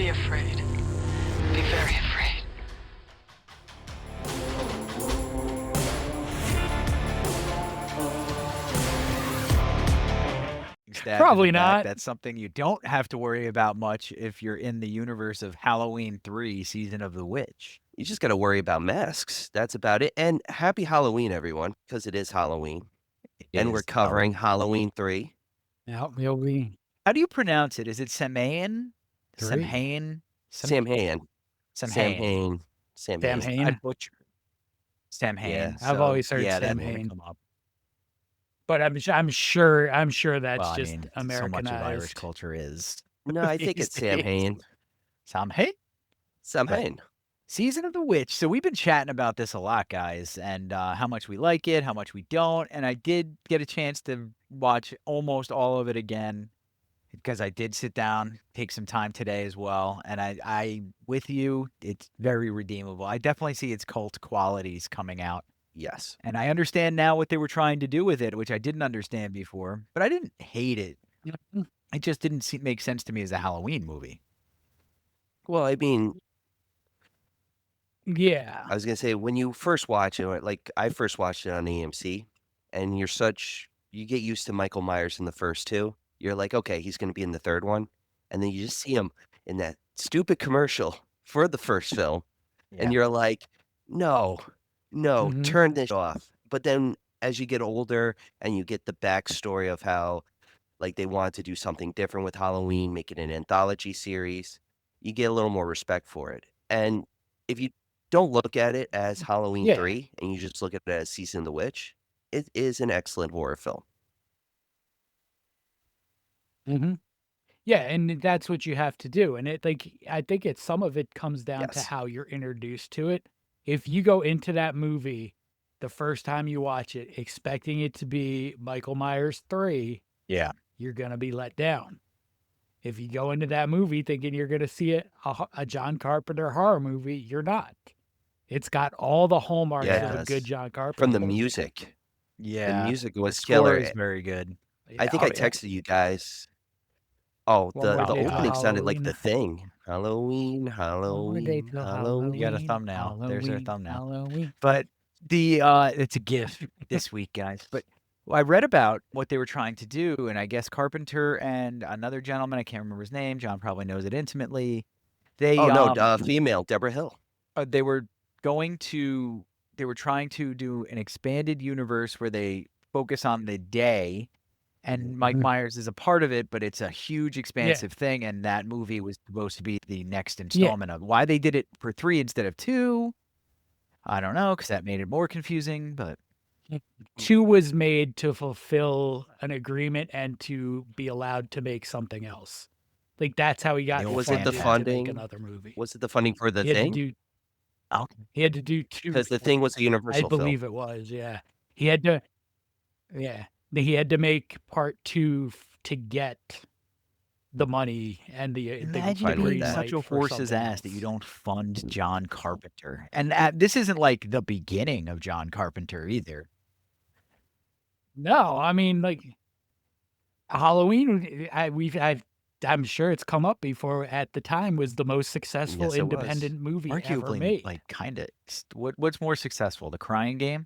Be afraid. Be very afraid. Stabbed in Probably the back. not. That's something you don't have to worry about much if you're in the universe of Halloween 3, Season of the Witch. You just got to worry about masks. That's about it. And happy Halloween, everyone, because it is Halloween. And we're covering Halloween 3. Yeah, we'll be How do you pronounce it? Is it Samhain? 3. Samhain? Samhain. Samhain. Samhain. I butchered. Samhain. Yeah, I've always heard yeah, that's gonna Samhain. come up. But I'm sure that's Well, I just mean, Americanized. so much of Irish culture is No, I think These it's Samhain. Samhain. Samhain. Season of the Witch. So we've been chatting about this a lot, guys, and how much we like it, how much we don't. And I did get a chance to watch almost all of it again because I did sit down, take some time today as well. And I with you, it's very redeemable. I definitely see its cult qualities coming out. Yes. And I understand now what they were trying to do with it, which I didn't understand before, but I didn't hate it. It just didn't make sense to me as a Halloween movie. Well, I mean, Yeah. I was going to say, when you first watch it, like I first watched it on AMC, and you get used to Michael Myers in the first two. You're like, okay, he's going to be in the third one. And then you just see him in that stupid commercial for the first film. And you're like, no, turn this off. But then as you get older and you get the backstory of how like they wanted to do something different with Halloween, make it an anthology series, you get a little more respect for it. And if you don't look at it as Halloween 3 and you just look at it as Season of the Witch, it is an excellent horror film. Yeah, and that's what you have to do. And I think some of it comes down to how you're introduced to it. If you go into that movie the first time you watch it expecting it to be Michael Myers 3, you're going to be let down. If you go into that movie thinking you're going to see a John Carpenter horror movie, you're not. It's got all the hallmarks of a good John Carpenter From the movie. music. Yeah. The music was the killer. Score is very good. I think I texted you guys. Oh, the opening sounded like The Thing. Halloween. You got a thumbnail. There's our thumbnail. But it's a gift this week, guys. But I read about what they were trying to do, and I guess Carpenter and another gentleman, I can't remember his name. John probably knows it intimately. Female, Deborah Hill. They were trying to do an expanded universe where they focus on the day, and Mike Myers is a part of it, but it's a huge, expansive thing, and that movie was supposed to be the next installment of why they did it for 3 instead of 2. I don't know, because that made it more confusing, but 2 was made to fulfill an agreement and to be allowed to make something else. Like that's how he got. Was it the funding? To make another movie. Was it the funding for The Thing? He had to do 2 because The Thing was a Universal film. I believe it was. Yeah, he had to. Yeah, he had to make part 2 to get the money and the. Imagine being such a horse's ass that you don't fund John Carpenter, and this isn't like the beginning of John Carpenter either. No, I mean like Halloween. I'm sure it's come up before. At the time, was the most successful independent movie ever made. Like kind of. What's more successful, The Crying Game?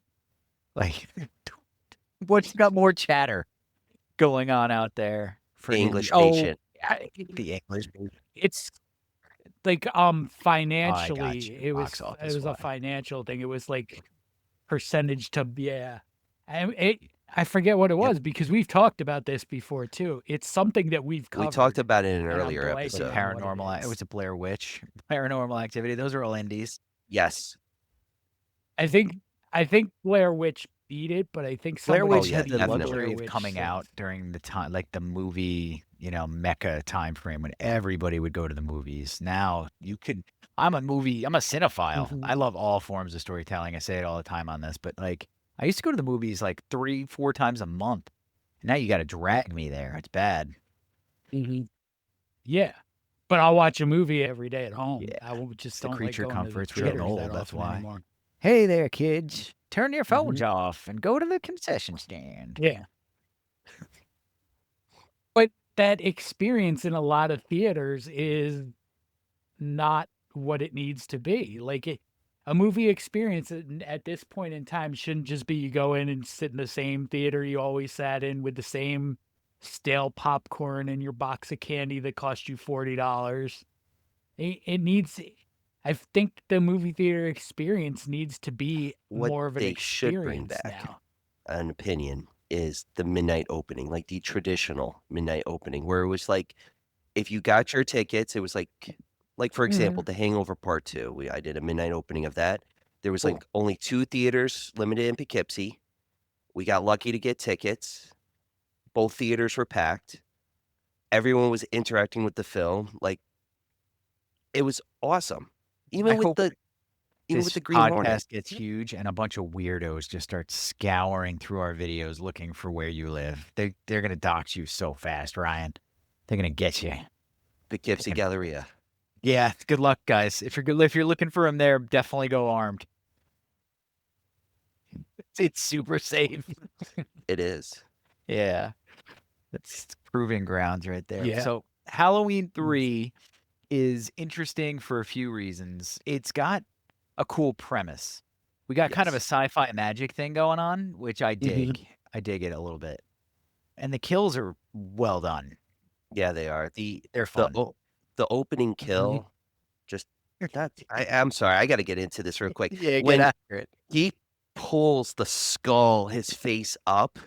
Like, what's got more chatter going on out there for the English patient? The English. It's like financially, it was a financial thing. It was like percentage to I forget what it was because we've talked about this before too. It's something that we've covered. We talked about it in an earlier episode. Paranormal. It was a Blair Witch. Paranormal Activity. Those are all indies. Yes. I think Blair Witch beat it, but I think Blair Witch had the luxury of coming out during the time, like the movie, Mecca time frame when everybody would go to the movies. Now you could. I'm a cinephile. I love all forms of storytelling. I say it all the time on this, but like. I used to go to the movies like 3-4 times a month. Now you got to drag me there. It's bad. Yeah, but I'll watch a movie every day at home. Yeah. I will just the creature comforts. We're getting old. That's why. Anymore. Hey there, kids! Turn your phones off and go to the concession stand. Yeah. But that experience in a lot of theaters is not what it needs to be. Like a movie experience at this point in time shouldn't just be you go in and sit in the same theater you always sat in with the same stale popcorn and your box of candy that cost you $40. It needs. I think the movie theater experience needs to be What more of an they should bring experience back, now. an opinion, is the midnight opening, like the traditional midnight opening, where it was like, if you got your tickets, it was like for example, The Hangover Part 2. I did a midnight opening of that. There was Cool. like only 2 theaters limited in Poughkeepsie. We got lucky to get tickets. Both theaters were packed. Everyone was interacting with the film. Like, it was awesome. I Even with hope the this Green Hornet. podcast gets huge and a bunch of weirdos just start scouring through our videos looking for where you live. They're gonna dox you so fast, Ryan. They're gonna get you. Poughkeepsie Galleria. Yeah, good luck, guys. If you're looking for him there, definitely go armed. It's super safe. It is. Yeah, that's proving grounds right there. Yeah. So Halloween 3 is interesting for a few reasons. It's got a cool premise. We got kind of a Yes. sci-fi magic thing going on, which I dig. I dig it a little bit. And the kills are well done. Yeah, they are. They're fun. The opening kill, just that. I'm sorry, I got to get into this real quick. Yeah, When get after it. he pulls the skull, his face up,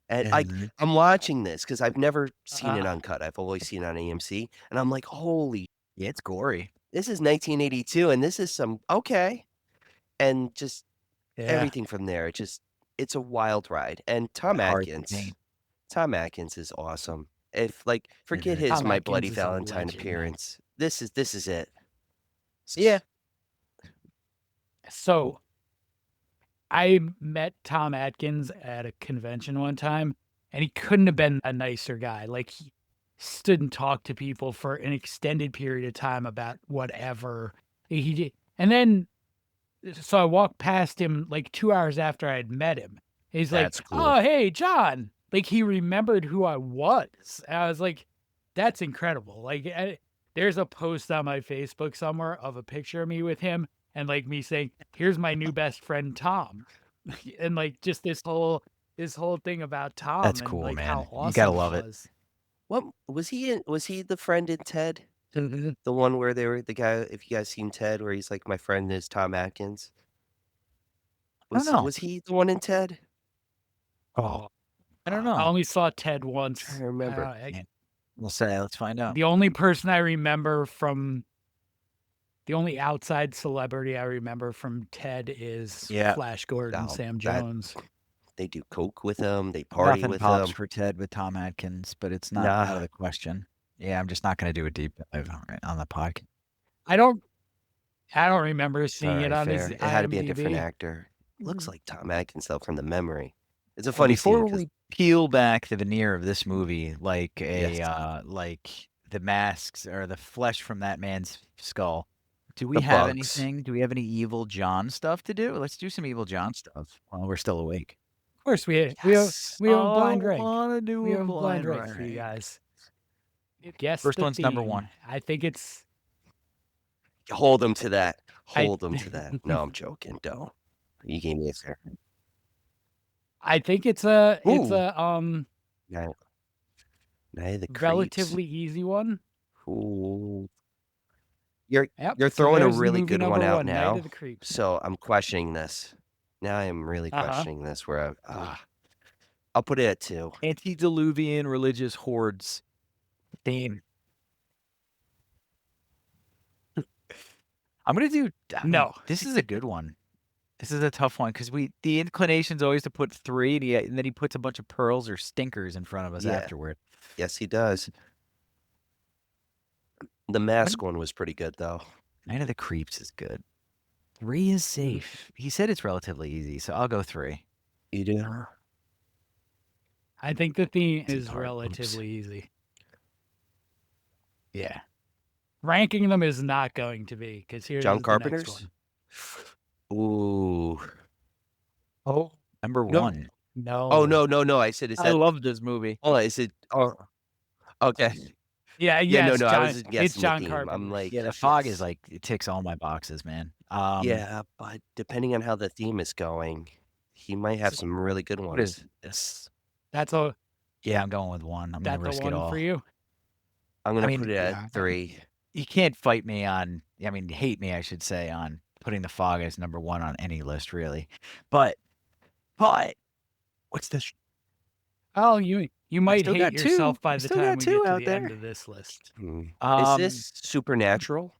and Mhm. I'm watching this because I've never seen it Uh-huh. uncut. I've always seen it on AMC, and I'm like, holy, Yeah, it's gory. this is 1982, and this is some okay, and just Yeah. everything from there. It's a wild ride, and Tom Hard to Atkins. contain. Tom Atkins is awesome. If forget Mhm. his Tom My Atkins Bloody is a Valentine legend, man. appearance. This is it. Yeah. So I met Tom Atkins at a convention one time, and he couldn't have been a nicer guy. Like, he stood and talked to people for an extended period of time about whatever he did. And then, so I walked past him like 2 hours after I had met him. He's That's like, cool. "Oh, hey, John." Like, he remembered who I was. And I was like, that's incredible. Like, there's a post on my Facebook somewhere of a picture of me with him and like me saying, "Here's my new best friend, Tom." And like just this whole thing about Tom That's and cool, like man. how You awesome gotta love it. was. What was he in? Was he the friend in Ted? Mm-hmm. The one where they were the guy. If you guys seen Ted, where he's like, my friend is Tom Atkins. I don't know. Was he the one in Ted? Oh, I don't I know. only saw Ted once. Trying to remember. We'll say, let's find out. The only person I remember from the only outside celebrity I remember from Ted is Flash Gordon, Oh, Sam that- Jones. They do coke with him. They party Nothing with pops him. for Ted with Tom Atkins, but it's not Nah. out of the question. Yeah, I'm just not going to do a deep dive on the podcast. I don't remember seeing it Sorry, on his fair. It had to be a IMDb. different actor. Looks like Tom Atkins though from the memory. It's a Well, funny before scene 'cause- we peel back the veneer of this movie, like Yes. like the masks or the flesh from that man's skull, do we The have bugs. anything? Do we have any Evil John stuff to do? Let's do some Evil John stuff while we're still awake. Of course, we have Yes. a blind I rank. wanna do We a have a blind blind rank for you rank. guys. Guess First the one's number theme. 1. I think it's. Hold them to that. I- Hold them to that. No, I'm joking. Don't. You gave me a fair. I think it's a Night of the Creeps. relatively easy one. Ooh. You're Yep. You're so throwing a there's really movie good one number out Night now. of the Creeps. So I'm questioning this. Now I'm really questioning this. Where I'll put it at 2. Antediluvian religious hordes theme. I'm gonna do No. This is a good one. This is a tough one because the inclination's always to put 3, and then he puts a bunch of pearls or stinkers in front of us Yeah. afterward. Yes, he does. The mask one was pretty good though. Night of the Creeps is good. 3 is safe. He said it's relatively easy, so I'll go 3. You do? I think the theme Easy is part. Oops. relatively easy. Yeah. Ranking them is not going to be because here's John the Carpenter's? next one. Ooh. Oh, number No. 1. No. Oh no. I said is I that love this movie. hold on, is it okay. Yeah, Yeah, yes, no, I John. was It's guessing the John theme. Carpenter. I'm like, Yeah, the fog yes. is like it ticks all my boxes, man. Yeah, but depending on how the theme is going, he might have some really good what is ones. this? That's a Yeah, I'm going with one. I'm gonna that the risk it one all. for you. I'm I gonna mean, put it at 3. you can't fight me on. I mean, hate me, I should say, on putting the fog as number one on any list, really. But what's this? Oh, you might still hate got yourself two. by I the still time got we two get to out the there. end of this list. Is this supernatural?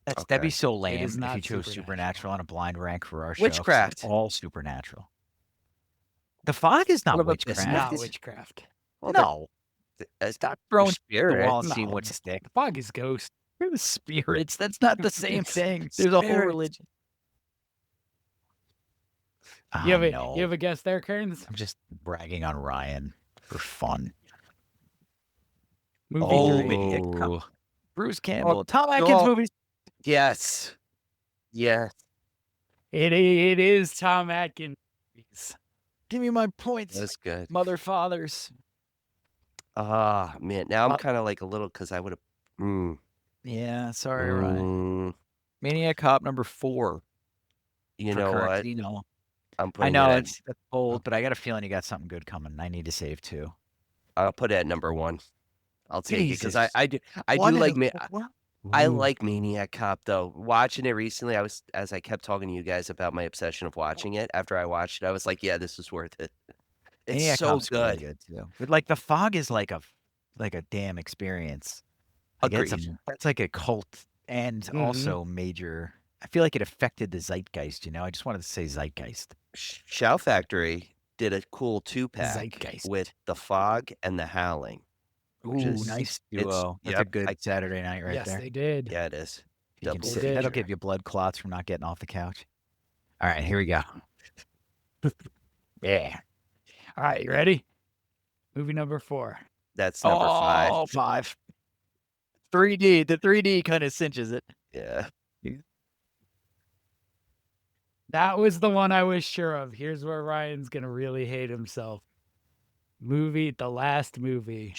That'd be Okay. so lame is if not you chose supernatural. supernatural on a blind rank for our show. 'cause it's Witchcraft. all supernatural. The fog is not What about witchcraft. this? Not witchcraft. Well, No, stop throwing the wall and spirits. seeing No. what stick. The fog is ghost. They're the spirits. That's not the same It's thing. There's a whole spirits. religion. You have no. a guess there, Kearns? I'm just bragging on Ryan for fun. Movie three. Maniac. Bruce Campbell. Tom Atkins oh. movies. Yes. Yes. It is Tom Atkins. Give me my points. That's good. Mother fathers. Ah, man. Now I'm kind of like a little because I would have. Yeah, sorry, Ryan. Mm, Maniac Cop number 4. you for know correct what? Xeno. I'm I putting know it it's bold, but I got a feeling you got something good coming. I need to save 2. I'll put it at number 1. I'll take it because Jesus. I do like I like Maniac Cop though. Watching it recently, as I kept talking to you guys about my obsession of watching it. After I watched it, I was like, yeah, this is worth it. It's Maniac so Cop's really good. good too. But like the fog is like a damn experience. Like, Agreed. that's like a cult and also major. I feel like it affected the zeitgeist. I just wanted to say zeitgeist. Shout Factory did a cool 2-pack Zeitgeist. with The Fog and The Howling. Ooh, nice duo. That's a good Saturday night right yes, there. they did. Yeah, it is. You can Double sit- feature. that'll give you blood clots from not getting off the couch. All right, here we go. Yeah. All right, you ready? Movie number 4. That's number 5. Oh, 5. 3D. The 3D kind of cinches it. Yeah. That was the one I was sure of. Here's where Ryan's gonna really hate himself. The last movie.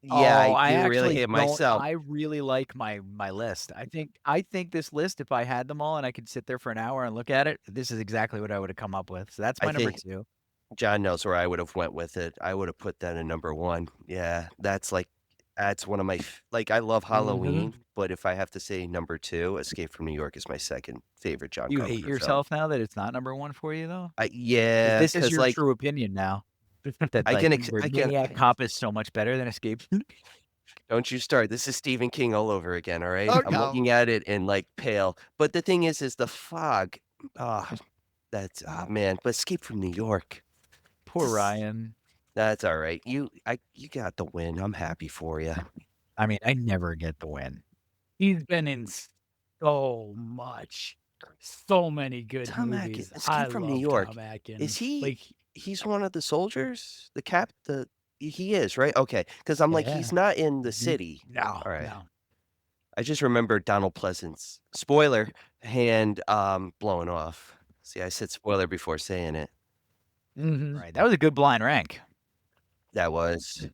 Yeah, Oh, I do actually really hate don't- myself. I really like my list. I think this list, if I had them all and I could sit there for an hour and look at it, this is exactly what I would have come up with. So that's my number 2. John knows where I would have went with it. I would have put that in number 1. Yeah, that's one of my I love Halloween, but if I have to say number 2, Escape from New York is my second favorite John You Carpenter hate film. yourself now that it's not number 1 for you, though? Yeah, This is 'cause, your true opinion now. That, I can Maniac Cop is so much better than Escape. Don't you start. This is Stephen King all over again, all right? Oh, I'm no. looking at it in pale. But the thing is The Fog. Man, but Escape from New York. Poor Ryan. That's all right. You got the win. I'm happy for you. I mean, I never get the win. He's been in so many good Tom movies. Atkins, Escape from New York. Tom Atkins. Is he? He's one of the soldiers. He is, right? Okay, because I'm like, he's not in the city. No. All right. No. I just remember Donald Pleasance. Spoiler, hand blowing off. See, I said spoiler before saying it. Right. That was a good blind rank. That was.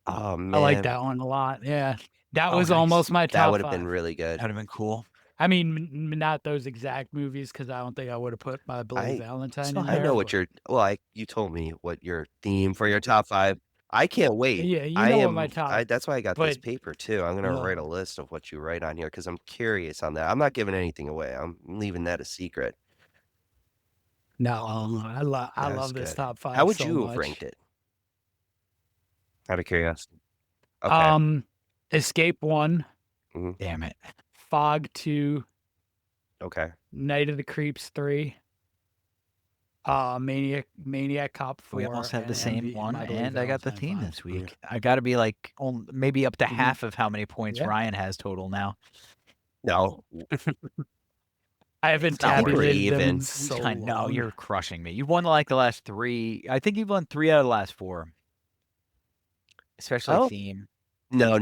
Oh man, I like that one a lot. Yeah. That Oh, was nice. almost my top That would have 5. been really good. That would have been cool. I mean, not those exact movies because I don't think I would have put My Bloody Valentine in there. I know what but- you told me what your theme for your top 5. I can't wait. Yeah, you know what my top. That's why I got this but- paper too. I'm gonna write a list of what you write on here because I'm curious on that. I'm not giving anything away. I'm leaving that a secret. No, I love this good. top 5. How would so you have much. ranked it? Out of curiosity. Okay. Escape 1, Damn it. Fog 2, Okay. Night of the Creeps 3, Maniac Cop 4. We almost have the same one, My Bloody and I got the Valentine theme 5. this week. I got to be like maybe up to half of how many points Yeah. Ryan has total now. No. I haven't not we're tabulated them in even. so I know long. you're crushing me. You've won like the last 3. I think you've won 3 out of the last 4. Especially Oh. theme. No.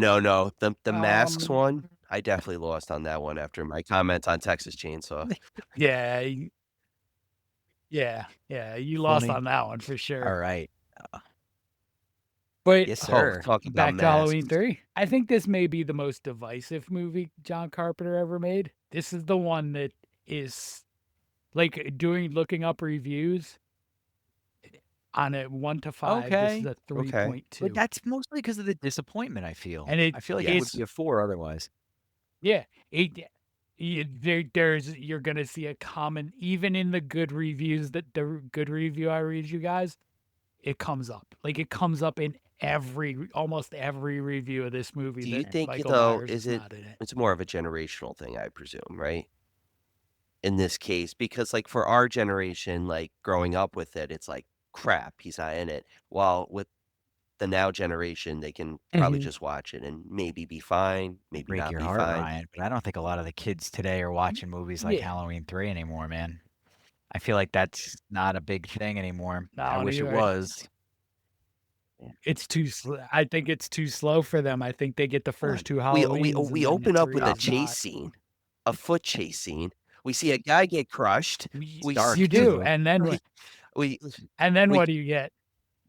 The masks Um, one, I definitely lost on that one after my comment on Texas Chainsaw. Yeah. You lost Funny. on that one for sure. All right. But Yes, Oh, sir. talking about back to masks. Halloween 3. I think this may be the most divisive movie John Carpenter ever made. This is the one that is like looking up reviews on a 1 to 5. This is Okay. a Okay. 3.2. But that's mostly because of the disappointment, I feel. And I feel like it would it's be a 4 otherwise. yeah, there's you're gonna see a common even in the good reviews that the good review I read you guys, it comes up. Like it comes up in almost every review of this movie Do you that think Michael though Myers is not in it. it's more of a generational thing, I presume, right? In this case, because like for our generation, like growing up with it, it's like crap, he's not in it. While with the now generation, they can probably just watch it and maybe be fine, maybe Break not your be heart, fine. Ryan. But I don't think a lot of the kids today are watching movies like Yeah. Halloween 3 anymore, man. I feel like that's not a big thing anymore. I No, wish it you're right. was. It's too slow. I think it's too slow for them. I think they get the first 2 We Halloweens. and we then open up with 3 a is chase not. scene, a foot chase scene. We see a guy get crushed. We Dark, You do, too. and then we and then we what do you get?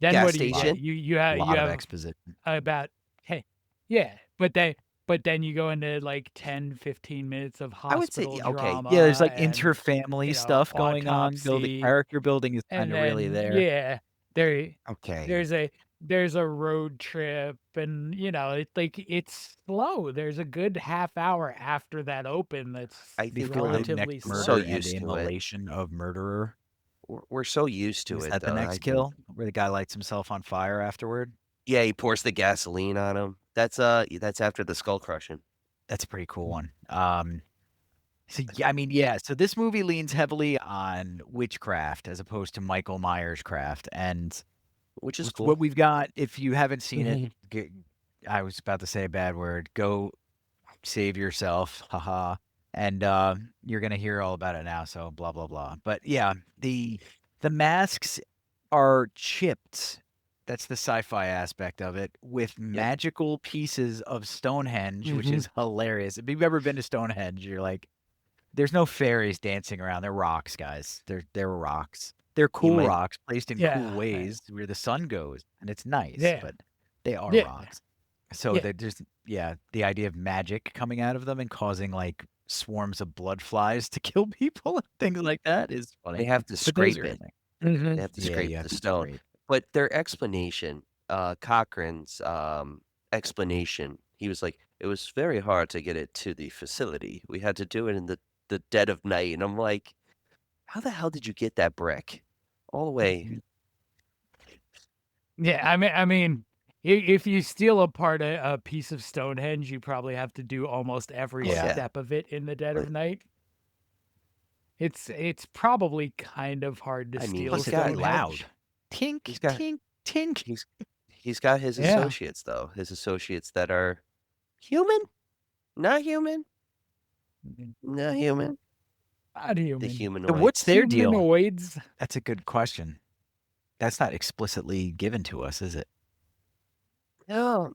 Then gas what do you station. get? You A have lot of exposition. about hey, yeah, but then you go into like 10, 15 minutes of I would say hospital okay. drama. Yeah, there's like and, interfamily you know, stuff going on. The autopsy, character building is and kind of really then there. yeah, Okay. there's a road trip, and it's like it's slow. There's a good half hour after that open that's I think we're relatively next slow. so murder and used the to it. immolation of murderer. We're so used to Is it that the though. next kill where the guy lights himself on fire afterward? Yeah, he pours the gasoline on him. That's after the skull crushing. That's a pretty cool one. So yeah, I mean, yeah. So this movie leans heavily on witchcraft as opposed to Michael Myers craft, and Which is cool. what we've got. If you haven't seen it, I was about to say a bad word. Go save yourself, haha. And you're gonna hear all about it now. So blah blah blah. But yeah, the masks are chipped. That's the sci-fi aspect of it with magical pieces of Stonehenge, which is hilarious. If you've ever been to Stonehenge, you're like, there's no fairies dancing around. They're rocks, guys. They're rocks. They're cool might- rocks placed in Yeah, cool ways where the sun goes, and it's nice. Yeah. But they are Yeah. rocks. So Yeah. there's the idea of magic coming out of them and causing like swarms of blood flies to kill people and things like that is funny. They have to But those scrape are it. in there. They have to Yeah, scrape you have the to stone. scrape. But their explanation, Cochrane's explanation, he was like, it was very hard to get it to the facility. We had to do it in the dead of night. And I'm like, how the hell did you get that brick all the way? Yeah, I mean, if you steal a piece of Stonehenge, you probably have to do almost every Yeah. step of it in the dead of But- night. It's probably kind of hard to I mean, steal Plus, he's it's got- very loud. Stonehenge. Tink, He's got- tink, tink. He's got his Yeah. associates though. His associates that are human, not human, not human. Not The human. humanoid. What's their deal? Humanoids. That's a good question. That's not explicitly given to us, is it? No.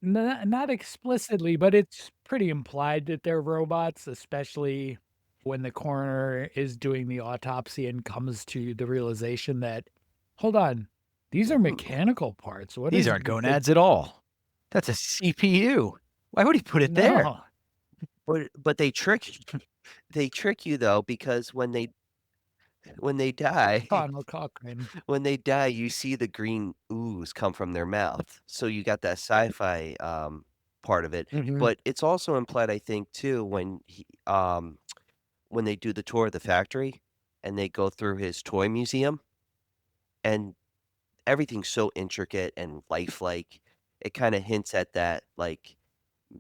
Not explicitly, but it's pretty implied that they're robots, especially when the coroner is doing the autopsy and comes to the realization that, hold on, these are mechanical parts. What These is aren't the- gonads at all. That's a CPU. Why would he put it there? No. But they trick you though, because when they die, Connell Cochran. when they die, you see the green ooze come from their mouth. So you got that sci-fi part of it. But it's also implied, I think, too, when they do the tour of the factory and they go through his toy museum, and everything's so intricate and lifelike. It kind of hints at that, like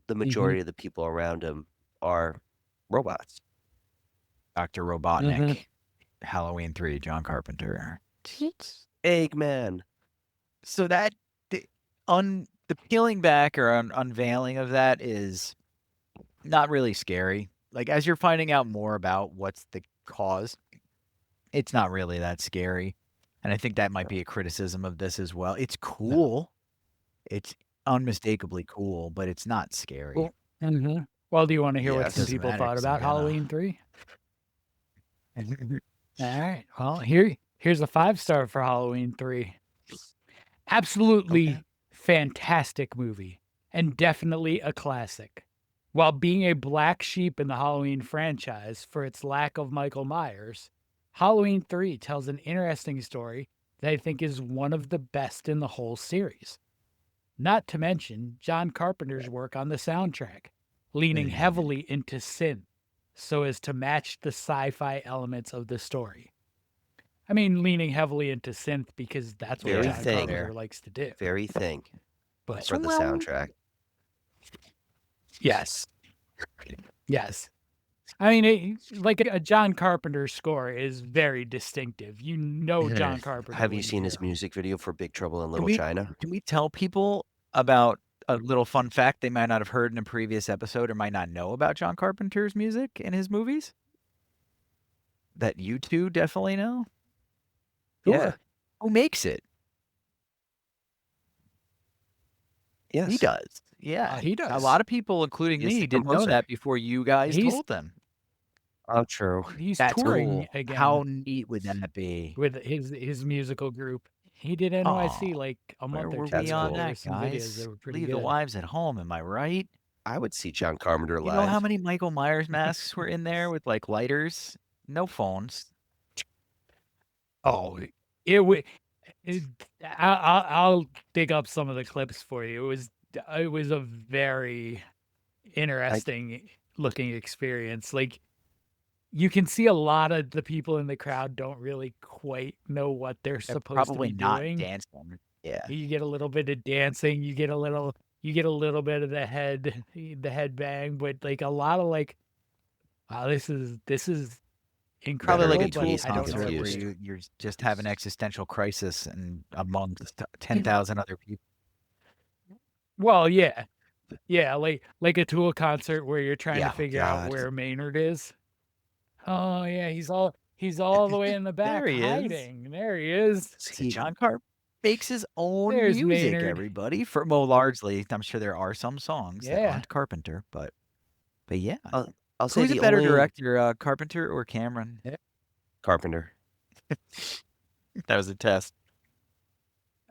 the majority of the people around him are robots. Dr. Robotnik, Halloween 3, John Carpenter. Eggman. So that the peeling back or unveiling of that is not really scary. Like as you're finding out more about what's the cause, it's not really that scary. And I think that might be a criticism of this as well. It's cool. It's unmistakably cool, but it's not scary. Cool. Well, do you want to hear Yeah, what it some doesn't people matter thought 'cause I'm about gonna- Halloween 3? All right. Well, here's a 5-star for Halloween 3. Absolutely fantastic movie, and definitely a classic. While being a black sheep in the Halloween franchise for its lack of Michael Myers, Halloween 3 tells an interesting story that I think is one of the best in the whole series. Not to mention John Carpenter's work on the soundtrack, leaning heavily into synth so as to match the sci-fi elements of the story. I mean, leaning heavily into synth because that's what Very John thing. Carpenter likes to do. Very thing But for the soundtrack. yes, yes. I mean, like a John Carpenter score is very distinctive. You know, John Carpenter. Have you when seen hear his him. music video for Big Trouble in Little we- China? Can we tell people about a little fun fact they might not have heard in a previous episode or might not know about John Carpenter's music and his movies? That you two definitely know? Yeah. Who makes it? Yes. He does. Yeah. He does. A lot of people, including He's me, the didn't know composer. that before you guys He's- told them. Oh, true. He's That's touring cool. again How neat would that be? with his musical group. He did NYC Aw, like a Where month or were two That's we ago. on cool. There were that, some videos guys? that were pretty Leave good. the wives at home, am I right? I would see John Carpenter You live. know how many Michael Myers masks were in there with like lighters? No phones. Oh, it would. I'll dig up some of the clips for you. It was a very interesting looking experience. Like you can see a lot of the people in the crowd don't really quite know what they're They're supposed to probably be not doing. dancing. Yeah. You get a little bit of dancing, you get a little bit of the head bang, but like a lot of like, wow, this is incredible. Probably like a Better Tool be but I don't know concert what where to do. you're just have an existential crisis and amongst 10,000 other people. Well, yeah, like a Tool concert where you're trying Yeah, to figure out God. where Maynard is. Oh yeah, he's all the way in the back There he is. hiding. There he is. See, John Carp makes his own There's music, Maynard. everybody. For largely, I'm sure there are some songs that Yeah. aren't Carpenter, but yeah. I'll say Who's a the better only director, Carpenter or Cameron? Carpenter. That was a test.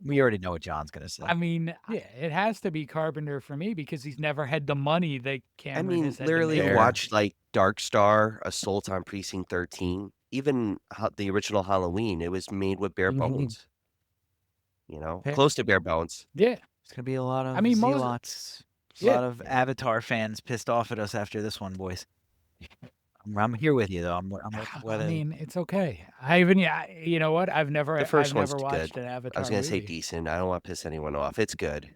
We already know what John's gonna say. I mean, yeah, it has to be Carpenter for me because he's never had the money that Cameron I mean, has had literally to make. Fair. watch like Dark Star, Assault on Precinct 13, even the original Halloween. It was made with bare Mhm. bones. You know, Fair. close to bare bones. Yeah, There's gonna be a lot of I mean, most- zealots, a Yeah. lot of Avatar fans pissed off at us after this one, boys. I'm here with you though. I'm I mean, it's okay. You know what? I've never The first one's watched good. an Avatar I was gonna say movie. decent. I don't want to piss anyone off. It's good.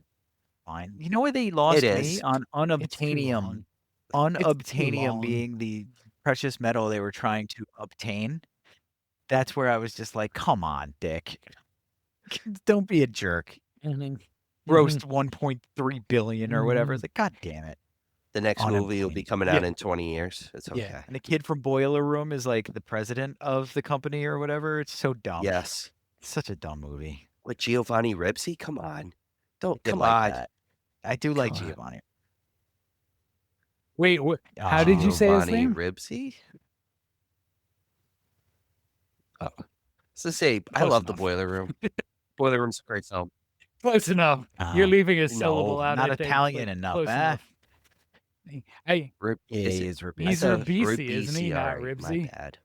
fine. You know where they lost me is. on It's too unobtainium. long. Unobtainium being the precious metal they were trying to obtain. That's where I was just like, come on, Dick. Don't be a jerk. Mhm. Roast 1.3 billion or whatever. Mhm. It's like, God damn it. The next movie will be Unobtainium. coming out in 20 years. It's okay. Yeah. And the kid from Boiler Room is like the president of the company or whatever. It's so dumb. Yes. It's such a dumb movie. With Giovanni Ribisi? Come on. Don't Did come like on. that. I do like God. Giovanni. Wait, how did you say his Giovanni name? Ribisi? Oh. So say, I Close love the enough. Boiler Room. Boiler Room's a great film. Close enough. You're Oh, leaving a syllable no, out. not I think, Italian but enough, Close eh? enough. Hey, Yeah, Is he it- is I he's said Ribisi, isn't he? Ribisi, Not alright, my Ribsy. bad.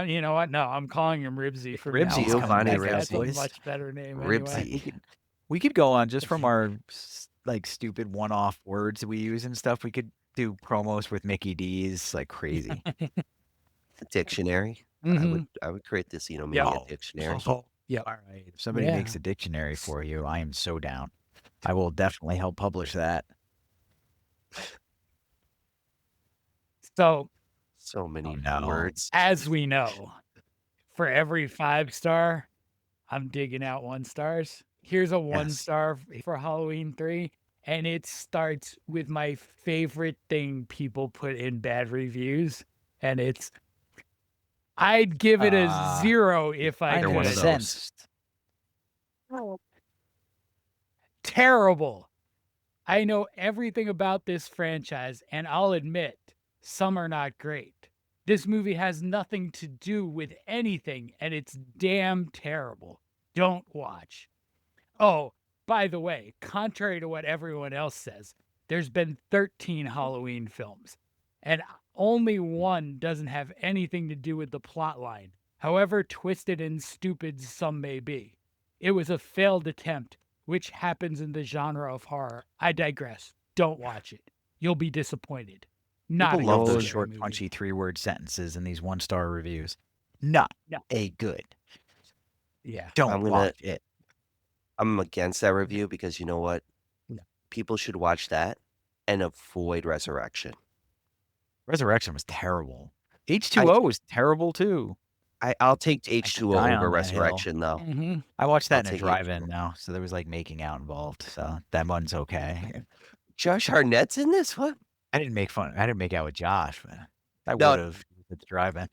You know what? No, I'm calling him Ribsy from now Ribsy's on. coming Giovanni back, That's a boys. much better name. Ribsy. Anyway. We could go on just from our like stupid one-off words that we use and stuff. We could do promos with Mickey D's like crazy. The dictionary. Mhm. I would create the Xenomania Yo. dictionary. Yep. All right. If somebody Yeah. makes a dictionary for you, I am so down. I will definitely help publish that. So, So many no. words. as we know, for every 5-star, I'm digging out 1-stars. Here's a 1-star for Halloween 3, and it starts with my favorite thing people put in bad reviews, and it's I'd give it a 0 if I They're could. one of those. Incensed. Terrible. I know everything about this franchise, and I'll admit, some are not great. This movie has nothing to do with anything, and it's damn terrible. Don't watch. Oh, by the way, contrary to what everyone else says, there's been 13 Halloween films, and only one doesn't have anything to do with the plot line, however twisted and stupid some may be. It was a failed attempt, which happens in the genre of horror. I digress. Don't watch it. You'll be disappointed. Not People a love good those scary short, movie. punchy 3-word sentences in these 1-star reviews. Not a good. Yeah. Don't watch it. I'm against that review because you know what? No. People should watch that and avoid Resurrection. Resurrection was terrible. H2O was terrible too. I'll take die H2O on over that hill. Resurrection though. Mm-hmm. I watched I'll that in a take drive-in H2O. now, so there was like making out involved. So that one's okay. Josh Hartnett's in this one? I didn't make out with Josh, but I No. would have at the drive-in.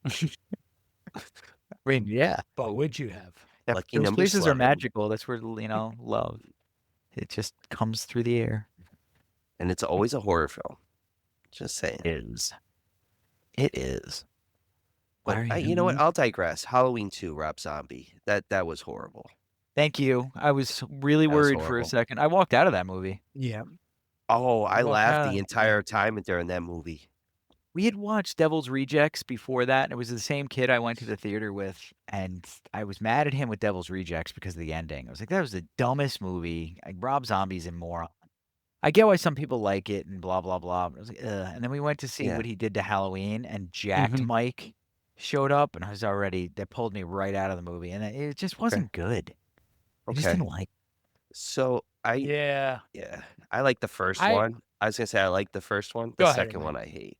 I mean, yeah. But would you have? Lucky Those number places are 11. magical. That's where, love. It just comes through the air. And it's always a horror film. Just saying. It is. But you know what? I'll digress. Halloween 2, Rob Zombie. That was horrible. Thank you. I was really That was worried for a horrible. second. I walked out of that movie. Yeah. Oh, I Well, laughed the entire time during that movie. We had watched Devil's Rejects before that, and it was the same kid I went to the theater with, and I was mad at him with Devil's Rejects because of the ending. I was like, that was the dumbest movie. Like, Rob Zombie's a moron. I get why some people like it and blah, blah, blah. But I was like, ugh. And then we went to see what he did to Halloween, and Jacked Mike showed up, and that pulled me right out of the movie, and it just wasn't good. I just didn't like it. So Yeah. I like the first one. I was gonna say I like the first one. The second one I hate.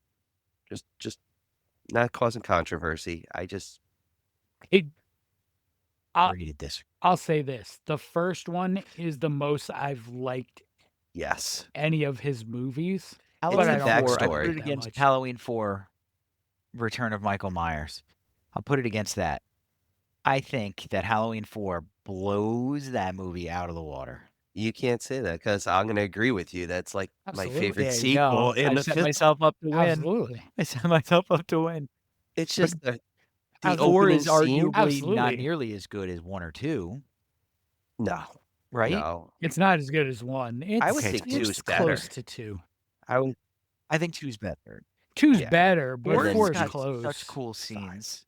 Just not causing controversy. I'll say this. The first one is the most I've liked Yes. any of his movies. Halloween the 4, I backstory. put it against Halloween 4, Return of Michael Myers. I'll put it against that. I think that Halloween 4 blows that movie out of the water. You can't say that because I'm gonna agree with you. That's like Absolutely. my favorite Yeah, sequel in I the set fifth. myself up to win. Absolutely. I set myself up to win. It's just the 4 opening is scene. arguably not Absolutely. nearly as good as 1 or 2, No, right? no. It's not as good as 1. It's, I would think 2 it's is better. close to 2. I think 2's better. 2's Yeah. better, but Four is 4's got close. Such cool scenes.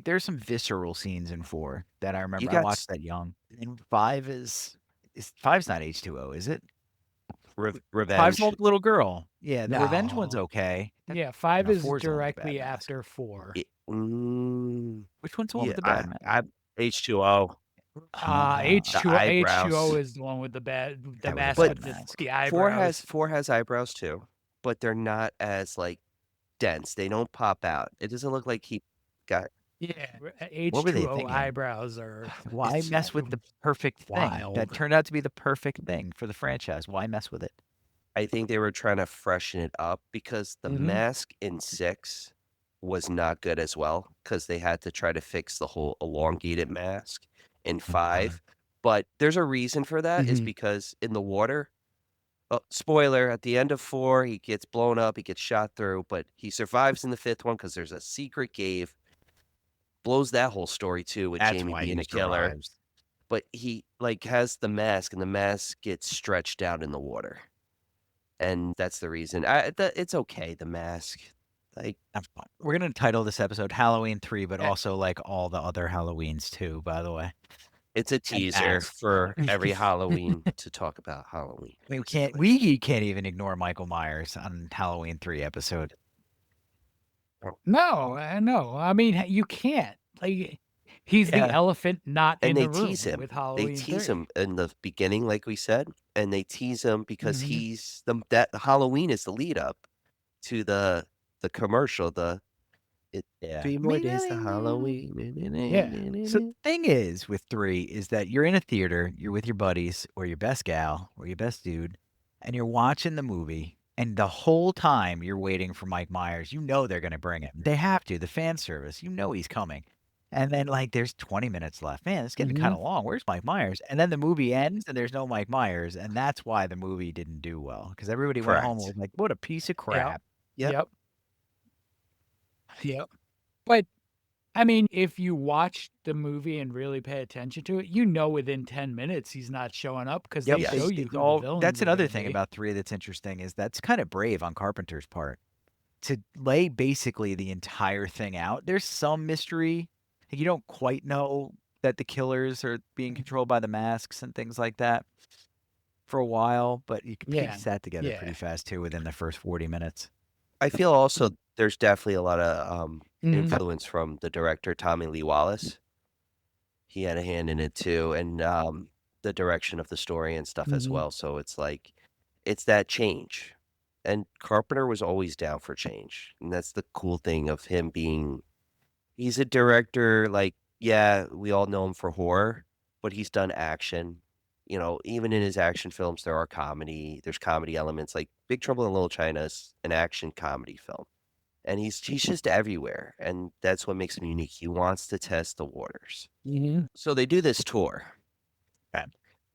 There's some visceral scenes in 4 that I remember. I got watched that young. And 5 is 5's not H2O, is it? Revenge. 5's the little girl. Yeah, the revenge one's No. okay. Yeah, 5 No, is 4's the one with the directly bad mask. after 4. Which one's the one with the Yeah, bad mask? I H2O. H2O is the one with the mask But with the eyebrows. 4 has eyebrows too, but they're not as like dense. They don't pop out. It doesn't look like he got. Yeah, What were they H2O thinking? eyebrows are. Why it's mess with the perfect thing? wild. That turned out to be the perfect thing for the franchise. Why mess with it? I think they were trying to freshen it up because the mask in 6 was not good as well because they had to try to fix the whole elongated mask in 5. But there's a reason for that is because in the water, spoiler, at the end of 4, he gets blown up, he gets shot through, but he survives in the 5th one because there's a secret cave. Blows that whole story too with That's Jamie why being he a killer. survives. But he has the mask and the mask gets stretched out in the water. And that's the reason. It's okay, the mask. Like, That's fine. We're gonna title this episode Halloween 3, but also like all the other Halloweens too. By the way, it's a teaser masks. for every Halloween to talk about Halloween. I mean, we can't even ignore Michael Myers on Halloween 3 episode. No, I mean, you can't. Like, he's the elephant not And in they the room tease him. with Halloween. They tease 3. him in the beginning, like we said, and they tease him because he's that Halloween is the lead up to the commercial. 3 more days to Halloween. Yeah. So the thing is with 3 is that you're in a theater, you're with your buddies or your best gal or your best dude, and you're watching the movie. And the whole time you're waiting for Mike Myers, you know they're going to bring him. They have to. The fan service, you know he's coming. And then, there's 20 minutes left. Man, it's getting kind of long. Where's Mike Myers? And then the movie ends and there's no Mike Myers. And that's why the movie didn't do well. Because everybody went home and was like, what a piece of crap. Yep. Yep. But I mean, if you watch the movie and really pay attention to it, you know within 10 minutes he's not showing up because Yep, they show they you who the all villains that's are another gonna thing be. about 3 that's interesting is that's kind of brave on Carpenter's part to lay basically the entire thing out. There's some mystery. You don't quite know that the killers are being controlled by the masks and things like that for a while, but you can Yeah. piece that together Yeah. pretty fast too within the first 40 minutes. I feel also there's definitely a lot of Mhm. influence from the director Tommy Lee Wallace. He had a hand in it too, and the direction of the story and stuff as Mhm. well. So it's like it's that change. And Carpenter was always down for change. And that's the cool thing of him being he's a director, like, yeah, we all know him for horror, but he's done action. You know, even in his action films, there's comedy elements. Like Big Trouble in Little China is an action comedy film. And he's just everywhere. And that's what makes him unique. He wants to test the waters. Mhm. So they do this tour. Okay.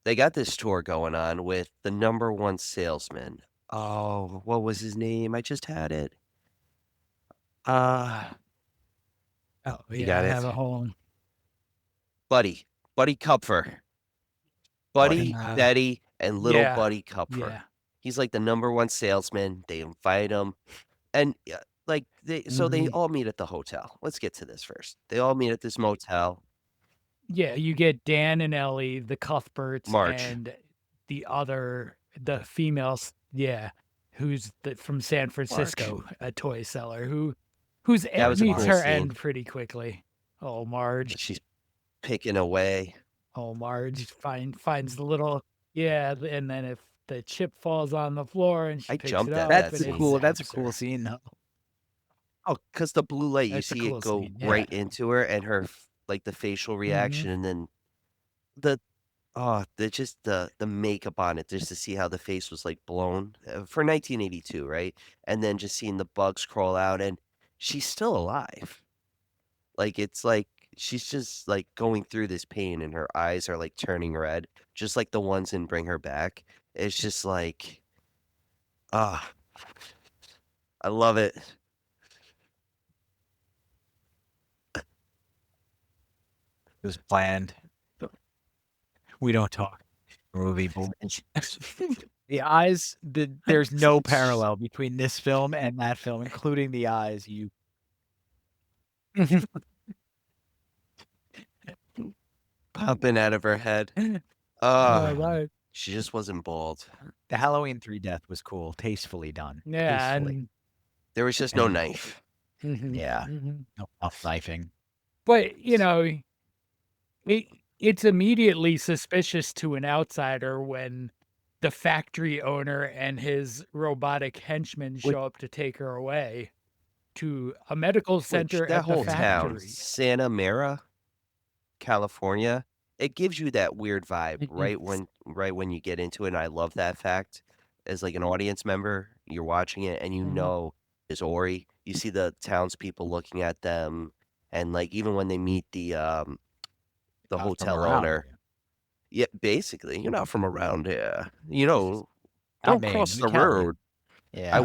They got this tour going on with the number one salesman. Oh, what was his name? I just had it. Oh, You yeah, got I it? have a whole Buddy Kupfer. Buddy. Buddy, Betty, and little yeah. Buddy Kupfer. Yeah. He's like the number one salesman. They invite him. And like so they Mhm. all meet at the hotel. Let's get to this first. They all meet at this motel. Yeah, you get Dan and Ellie, the Cuthberts, March. and the females, yeah, who's from San Francisco, a toy seller who's That was a meets cool her scene. end pretty quickly. Oh, Marge. She's picking away. Oh, Marge finds the little and then if the chip falls on the floor and she I picks jumped it at up, that That's and it scene. that's a zaps cool her. scene though. Oh, because the blue light, you That's a see cool it go scene, yeah. right into her and her like the facial reaction, and then the the makeup on it, just to see how the face was like blown for 1982, right? And then just seeing the bugs crawl out, and she's still alive. Like it's like she's just like going through this pain, and her eyes are like turning red, just like the ones in Bring Her Back. It's just like, ah, I love it. It was planned. We don't talk. Movie. The eyes, there's no parallel between this film and that film, including the eyes. You Popping out of her head. Right. She just wasn't bald. the Halloween 3 death was cool, tastefully done. Yeah, Tastefully. and There was just no And- knife. Yeah. mhm. No knifing. But, it's immediately suspicious to an outsider when the factory owner and his robotic henchmen show up to take her away to a medical center That at the whole town, factory. Santa Mara, California, it gives you that weird vibe Mhm. right when you get into it. And I love that fact. As like an audience member, you're watching it and you Mhm. know it's Ori. You see the townspeople looking at them, and like even when they meet the Not from hotel around owner. here. Yeah, basically, you're not from around here. You know, Not don't Maine, cross I'm the Italian. road. Yeah.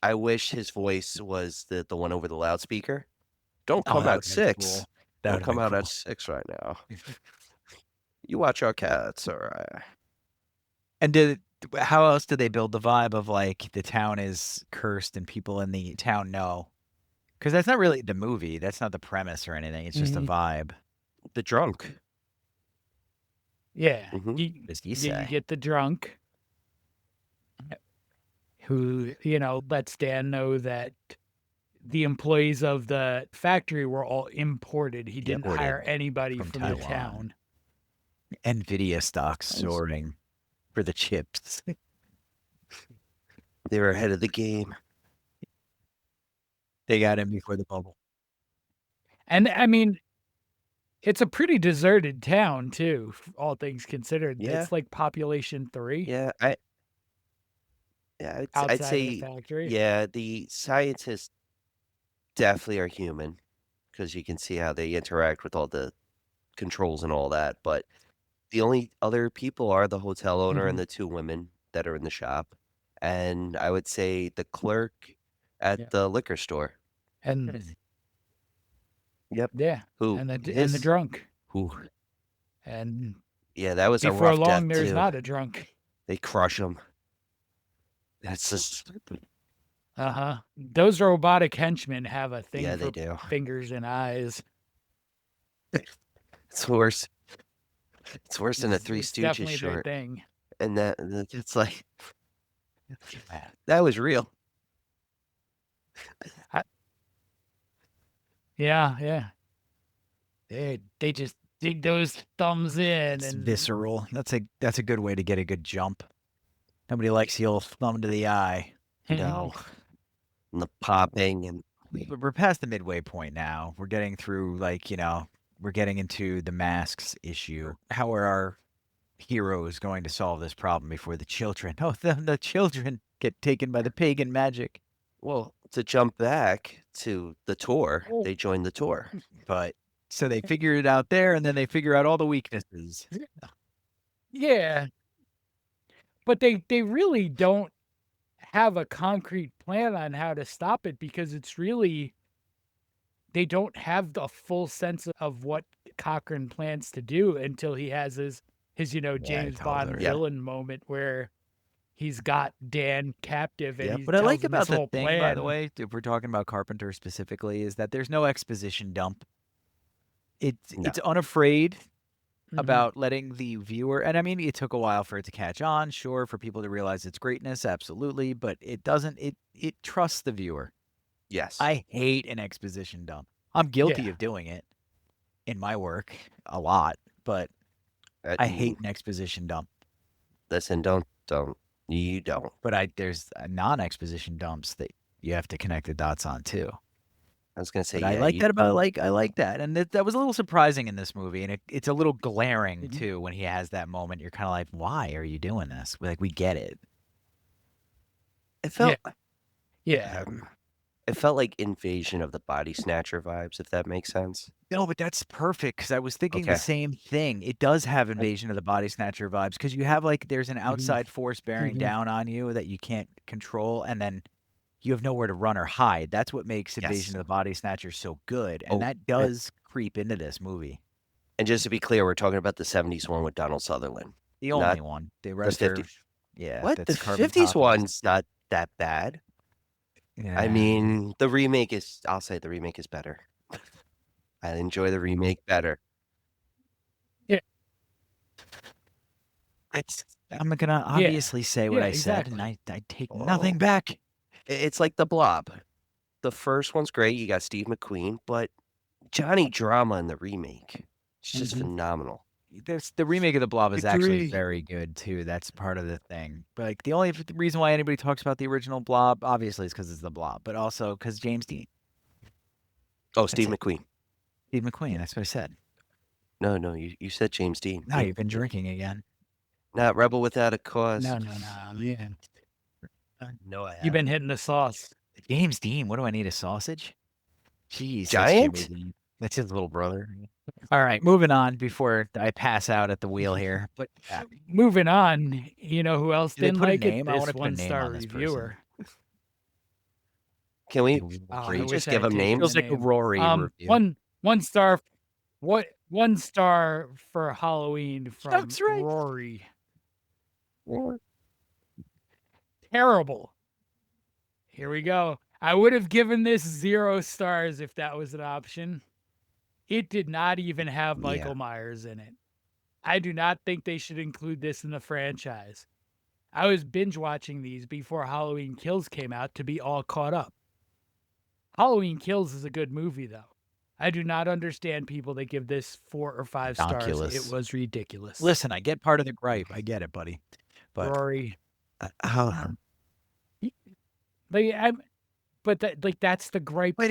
I wish his voice was the one over the loudspeaker. Don't Oh, come that at would've been 6. cool. That Don't would've come been out at cool. 6 right now. You watch our cats, all right. And how else do they build the vibe of like the town is cursed and people in the town know? Because that's not really the movie. That's not the premise or anything. It's just a Mhm. vibe. The drunk. Yeah. Mhm. You, As you yeah, you say. get the drunk who, lets Dan know that the employees of the factory were all imported. He didn't hire Imported anybody from from the Taiwan. town. NVIDIA stocks soaring for the chips. They were ahead of the game. They got in before the bubble. And I mean, it's a pretty deserted town too, all things considered. Yeah. It's like population 3 Yeah, I'd outside of the say factory. yeah, the scientists definitely are human because you can see how they interact with all the controls and all that. But the only other people are the hotel owner and the 2 women that are in the shop. And I would say the clerk at Yeah. the liquor store. And Yep. Yeah, Who? and the His? drunk, Who? and Yeah, that was a before rough long, death there's too. not a drunk. They crush him. That's just. Those robotic henchmen have a thing Yeah, they for do. fingers and eyes. It's worse. It's worse than a It's Three Stooges definitely their short. thing. And it's like that was real. Yeah. They just dig those thumbs in It's and visceral. That's a good way to get a good jump. Nobody likes the old thumb to the eye. No. And the popping and We're past the midway point now. We're getting through, like, we're getting into the masks issue. How are our heroes going to solve this problem before the children? Oh, the children get taken by the pagan magic. well, to jump back to the tour, Oh. they joined the tour. But so they figure it out there, and then they figure out all the weaknesses. yeah. But they really don't have a concrete plan on how to stop it because it's really they don't have the full sense of what Cochran plans to do until he has his James Bond totally. Yeah. villain moment where he's got Dan captive and Yep. he What I tells like him about this the whole thing, plan. by the way, if we're talking about Carpenter specifically, is that there's no exposition dump. It's unafraid about letting the viewer, and I mean, it took a while for it to catch on, sure, for people to realize its greatness, absolutely, but it doesn't. It trusts the viewer. Yes. I hate an exposition dump. I'm guilty of doing it in my work a lot, but I hate an exposition dump. Listen, don't. You don't. But there's non-exposition dumps that you have to connect the dots on too. I was gonna say, But I like that about I like that, and that was a little surprising in this movie, and it's a little glaring too when he has that moment. You're kind of like, why are you doing this? Like, we get it. It felt. Yeah. It felt like Invasion of the Body Snatcher vibes, if that makes sense. No, but that's perfect because I was thinking the same thing. It does have Invasion of the Body Snatcher vibes because you have there's an outside force bearing down on you that you can't control, and then you have nowhere to run or hide. That's what makes Invasion of the Body Snatcher so good, and that does creep into this movie. And just to be clear, we're talking about the 70s one with Donald Sutherland. The only one. The rest the are 50s. Yeah. What? The 50s one's not that bad. Yeah. I mean, the remake is. I'll say the remake is better. I enjoy the remake better. Yeah. I'm gonna obviously say what I said, and I take nothing back. It's like The Blob. The first one's great. You got Steve McQueen, but Johnny Drama in the remake, it's just phenomenal. The remake of The Blob is actually very good too. That's part of the thing. But the only reason why anybody talks about the original Blob, obviously, is because it's The Blob, but also because James Dean. Oh, Steve McQueen. Steve McQueen. That's what I said. No, you said James Dean. No, you've been drinking again. Not Rebel Without a Cause. No, yeah. No, I haven't. You've been hitting the sauce. James Dean. What do I need? A sausage? Jeez. Giant? That's his little brother. All right, moving on before I pass out at the wheel here. But moving on, you know who else didn't like it? I want This to put a name one-star on this reviewer. Can we I just wish I give had him taken names? Feels like a Rory review. One star. One star for Halloween from That's right. Rory. Terrible. Here we go. I would have given this 0 stars if that was an option. It did not even have Michael Myers in it. I do not think they should include this in the franchise. I was binge watching these before Halloween Kills came out to be all caught up. Halloween Kills is a good movie, though. I do not understand people that give this 4 or 5 stars. It was ridiculous. Listen, I get part of the gripe. I get it, buddy. But Rory. That's the gripe. But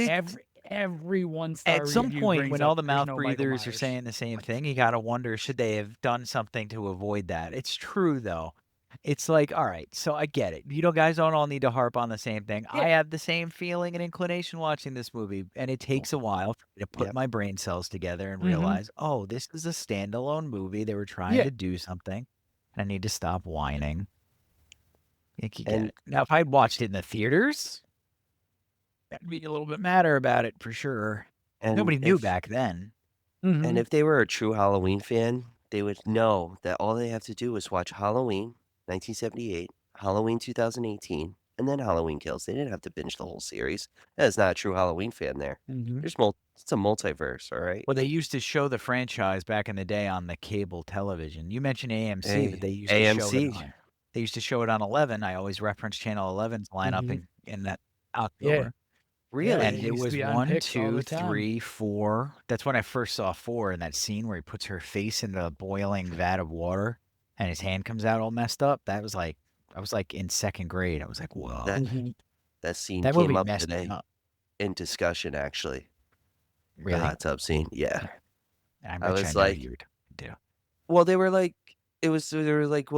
every 1-star at some review point, brings when up all the there's mouth no Michael breathers are Myers. saying the same thing, you gotta wonder, should they have done something to avoid that? It's true, though. It's like, all right, so I get it. You guys don't all need to harp on the same thing. Yeah. I have the same feeling and inclination watching this movie, and it takes a while for me to put my brain cells together and realize, oh, this is a standalone movie. They were trying to do something, and I need to stop whining. You get it. Now, if I'd watched it in the theaters, I'd be a little bit madder about it for sure. And Nobody knew if back then. and if they were a true Halloween fan, they would know that all they have to do is watch Halloween 1978, Halloween 2018, and then Halloween Kills. They didn't have to binge the whole series. That is not a true Halloween fan there. It's a multiverse, all right? Well, they used to show the franchise back in the day on the cable television. You mentioned AMC, but they used to show it AMC. on. They used to show it on 11. I always reference Channel 11's lineup in that October. Really? And it it used to was be on 1, Pix all 2, the time. 3, 4. That's when I first saw 4 in that scene where he puts her face in the boiling vat of water and his hand comes out all messed up. That was like, I was like in second grade. I was like, whoa. That scene That came movie up messed me today up. in discussion, actually. The Really? hot tub scene. Yeah. I I bet was you I know like, you would do. well, they were like, well,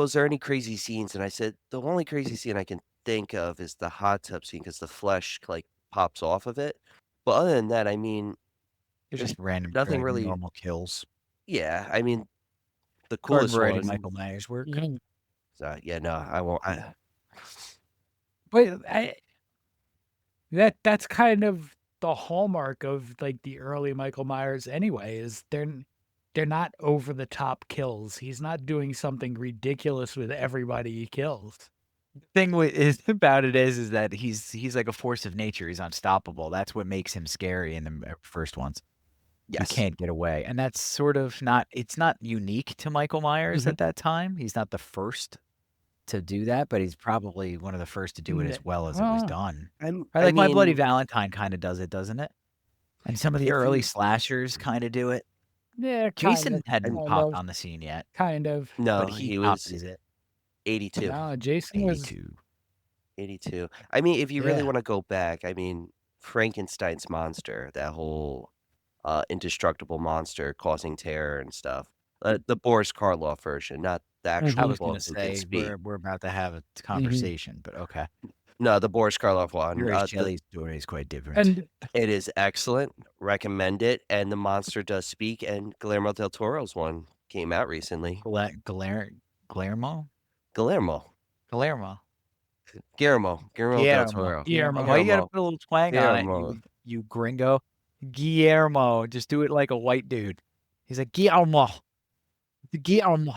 is there any crazy scenes? And I said, the only crazy scene I can think of is the hot tub scene because the flesh like pops off of it. But other than that, I mean, There's there's just random, nothing like, really. normal kills. Yeah, I mean, the Garden coolest variety one. Michael Myers work. Yeah, no, I won't. But that's kind of the hallmark of like the early Michael Myers anyway, is they're not over the top kills. He's not doing something ridiculous with everybody he kills. Thing about it is that he's like a force of nature. He's unstoppable. That's what makes him scary in the first ones. Yes. You can't get away. And that's sort of not, it's not unique to Michael Myers at that time. He's not the first to do that, but he's probably one of the first to do it as well as it was done. Like My Bloody Valentine kind of does it, doesn't it? And some of the early slashers kind of do it. Yeah, Jason hadn't popped on the scene yet. Kind of. No, but he copies was it. 82. No, Jason was 82. 82. I mean, if you really Yeah. want to go back, I mean, Frankenstein's monster, that whole indestructible monster causing terror and stuff. The Boris Karloff version, not the actual I was book going to who can say speak. we're about to have a conversation, but okay. No, the Boris Karloff one. Grace Shelley's story is quite different. and It is excellent. Recommend it. And the monster does speak. And Guillermo del Toro's one came out recently. Guillermo? Guillermo. Guillermo. Guillermo del Toro. Guillermo. Why you gotta put a little twang on it, Guillermo. you gringo? Guillermo. Just do it like a white dude. He's like, Guillermo. Guillermo.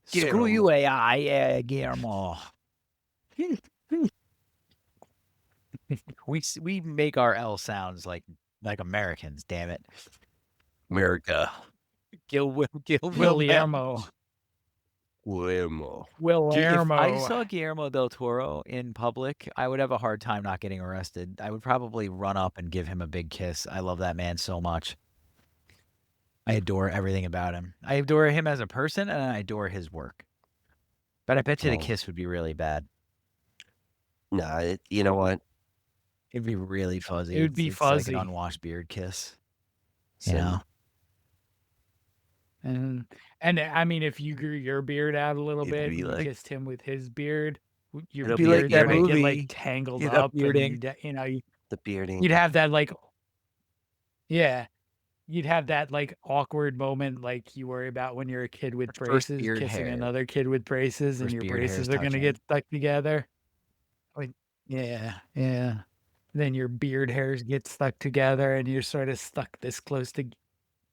Screw you, AI, Guillermo. We make our L sounds like Americans, damn it. America. Guillermo. Guillermo. If I saw Guillermo del Toro in public, I would have a hard time not getting arrested. I would probably run up and give him a big kiss. I love that man so much. I adore everything about him. I adore him as a person, and I adore his work. But I bet you the kiss would be really bad. No, you know what? It'd be really fuzzy. It would be it's fuzzy. like an unwashed beard kiss. So, You know? And I mean, if you grew your beard out a little It'd bit, be and you like- kissed him with his beard, your It'll be beard like that might get movie, like tangled you know, up, and bearding. the bearding. you'd have that like, yeah, you'd have that like awkward moment like you worry about when you're a kid with First braces beard kissing hair. another kid with braces, and First your beard braces hairs are gonna touching. get stuck together. Yeah. Then your beard hairs get stuck together, and you're sort of stuck this close to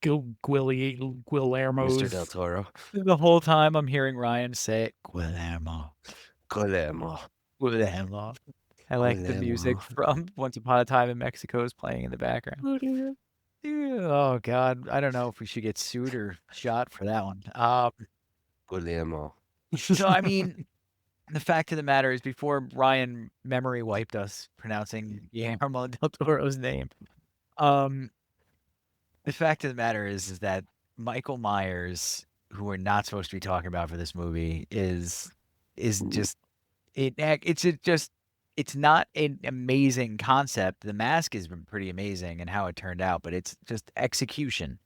Guillermo's. Mr. Del Toro. The whole time I'm hearing Ryan say it, Guillermo. Guillermo. Guillermo. I like the music from Once Upon a Time in Mexico is playing in the background. Oh God, I don't know if we should get sued or shot for that one. Guillermo. So I mean, the fact of the matter is, before Ryan memory wiped us pronouncing Guillermo del Toro's name, the fact of the matter is that Michael Myers, who we're not supposed to be talking about for this movie, is just it's not an amazing concept. The mask has been pretty amazing and how it turned out, but it's just execution,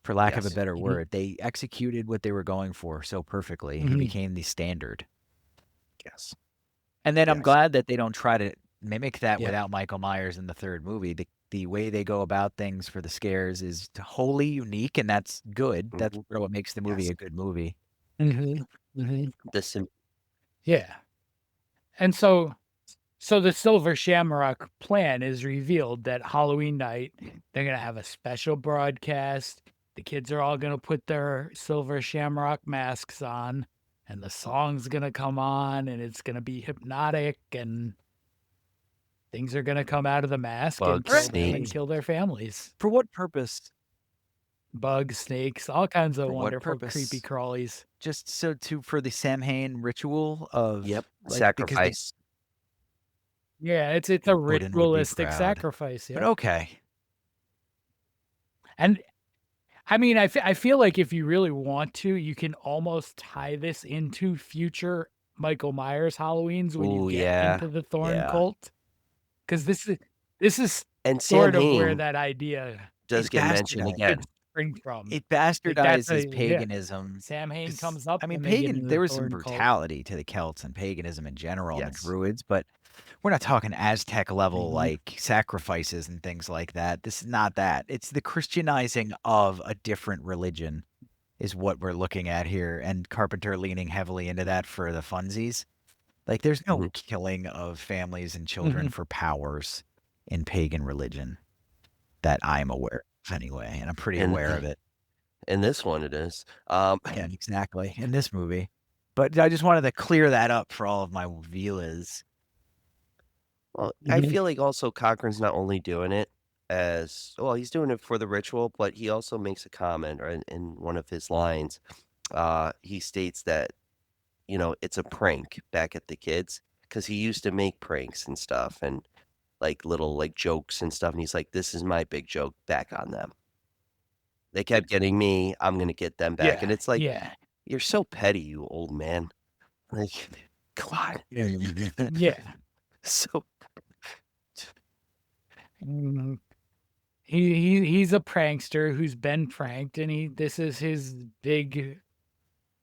for lack of a Yes. better word. They executed what they were going for so perfectly. He became the standard. Yes. And then I'm Yes. glad that they don't try to mimic that Yeah. without Michael Myers in the third movie. The way they go about things for the scares is wholly unique, and that's good. That's what makes the movie Yes. a good movie. The sim- Yeah. And so So the Silver Shamrock plan is revealed that Halloween night, they're going to have a special broadcast. The kids are all going to put their Silver Shamrock masks on, and the song's going to come on, and it's going to be hypnotic, and things are going to come out of the mask and Bugs, kill their families. For what purpose? Bugs, snakes, all kinds of For what wonderful purpose? creepy crawlies. Just for the Samhain ritual of Yep. like, because Sacrifice. Yeah, it's a Odin would be ritualistic proud. sacrifice. But Yeah. okay. And I mean, I feel like if you really want to, you can almost tie this into future Michael Myers Halloweens when you Ooh, get yeah. into the Thorn Yeah. cult. Because this is And sort of where Samhain that idea does It get mentioned bastardized. again. could spring from. It that's bastardizes yeah. paganism. Samhain 'cause, comes up. I mean, when they get pagan. into There the was some Thorn cult. brutality to the Celts and paganism in general, and the Yes. Druids, but we're not talking Aztec level Mhm. like sacrifices and things like that. This is not that. It's the Christianizing of a different religion, is what we're looking at here, and Carpenter leaning heavily into that for the funsies. Like, there's no Mhm. killing of families and children Mhm. for powers in pagan religion that I'm aware of anyway, and I'm pretty And aware of it. in this one, it is. Yeah, exactly. In this movie. But I just wanted to clear that up for all of my viewers. Well, I Mhm. feel like also Cochran's not only doing it as well, he's doing it for the ritual, but he also makes a comment or in one of his lines. He states that, it's a prank back at the kids because he used to make pranks and stuff and like little like jokes and stuff. And he's like, this is my big joke back on them. They kept getting me. I'm going to get them back. And it's like, yeah. you're so petty, you old man. Like, God. Yeah. So Mhm. He's a prankster who's been pranked, and this is his big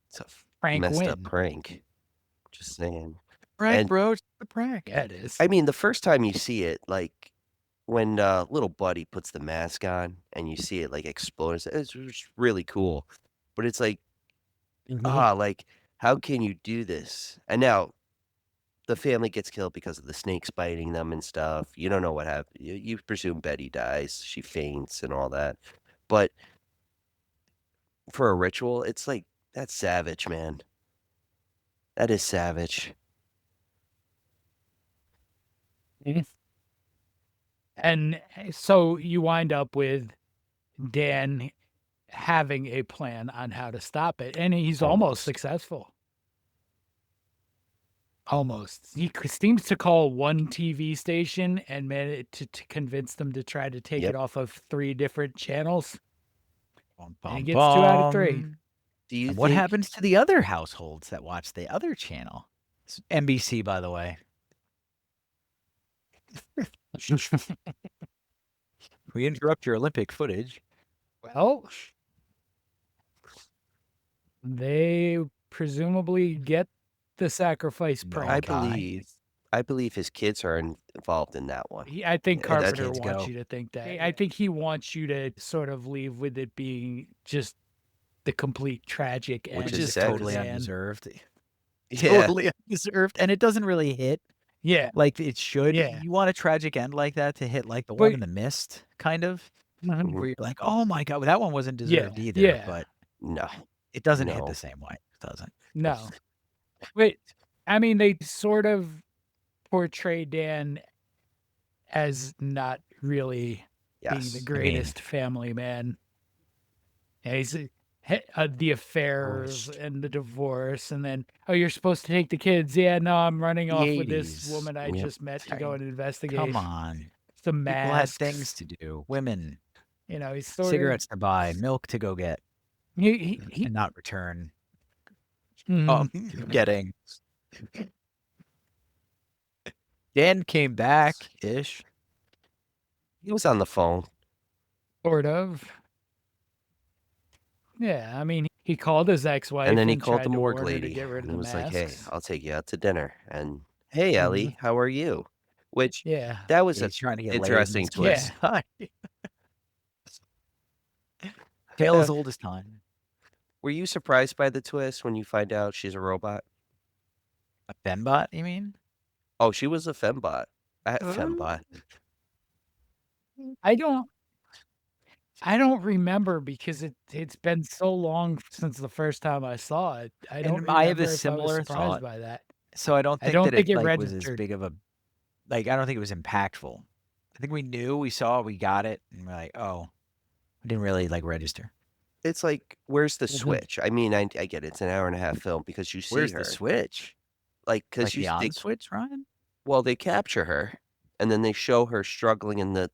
it's a prank messed win. up prank. Just saying. Prank, And bro. It's a prank. Yeah, it is. I mean, the first time you see it, like when little Buddy puts the mask on and you see it like explode, it's just really cool. But it's like, like, how can you do this? And now the family gets killed because of the snakes biting them and stuff. You don't know what happened. You presume Betty dies, she faints and all that. But for a ritual, it's like, that's savage, man. That is savage. And so you wind up with Dan having a plan on how to stop it, and he's almost Almost. successful. Almost. He seems to call one TV station and managed to convince them to try to take Yep. it off of 3 different channels. Bum, And he bum, gets 2 out of 3. bum. Do you And what think happens to the other households that watch the other channel? It's NBC, by the way. We interrupt your Olympic footage. Well, they presumably get the sacrifice No, prank. I believe his kids are involved in that one. I think Yeah, Carpenter kids wants go. you to think that. I think he wants you to sort of leave with it being just the complete tragic end. Which Which is is sad, totally man. undeserved. Yeah. Totally undeserved. And it doesn't really hit Yeah. like it should. Yeah. You want a tragic end like that to hit like the But- one in the mist, kind of, Mhm. where you're like, oh my God, well, that one wasn't Yeah, deserved either. yeah. But No. it doesn't hit No. the same way. It doesn't. No. But I mean, they sort of portray Dan as not really being Yes. the greatest family man. Yeah, he's the affairs and the divorce, and then you're supposed to take the kids. Yeah, no, I'm running The off with this 80s. woman I Yep. just met to go and investigate. Come on. The People had masks. things to do. Women, You know, he's sort cigarettes to buy, milk to go get, of he and not return. mhm. Getting. Dan came back-ish. He was on the phone. Sort of. Yeah, I mean, he called his ex-wife And then he called tried the to morgue warn her to lady. get rid of And the he was like, hey, masks. I'll take you out to dinner. And hey, Ellie, how are you? Which Yeah. that was Yeah, an he's trying to get interesting laid in his twist. kid's Tale as old as time. Were you surprised by the twist when you find out she's a robot? A Fembot, you mean? Oh, she was a fembot. Fembot. I don't I don't remember because it's been so long since the first time I saw it. I don't And I have a remember if I was similar surprised thought. by that. So I don't I think don't that it think it like was as registered. big of a like I don't think it was impactful. I think we knew, we saw, we got it, and we're like, oh, it didn't really like register. It's like, where's the Mhm. switch? I mean, I get it. It's an hour and a half film because you see Where's her. the switch? Like, Like because the on switch, Ryan? they capture her, and then they show her struggling in the,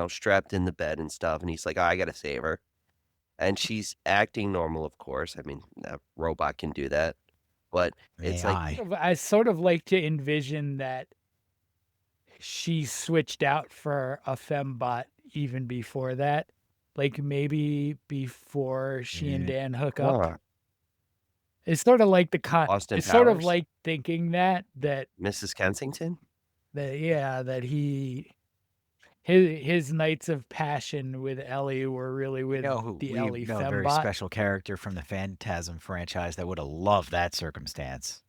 strapped in the bed and stuff, and he's like, "Oh, I gotta save her." And she's acting normal, of course. I mean, a robot can do that, but it's like, AI. I sort of like to envision that she switched out for a fembot even before that. Like maybe before she and Yeah. Dan hook up. huh, It's sort of like Austin it's sort of Powers, like thinking that Mrs. Kensington. that his nights of passion with Ellie were really You with know who the we Ellie know, a very fembot. special character from the Phantasm franchise that would have loved that circumstance.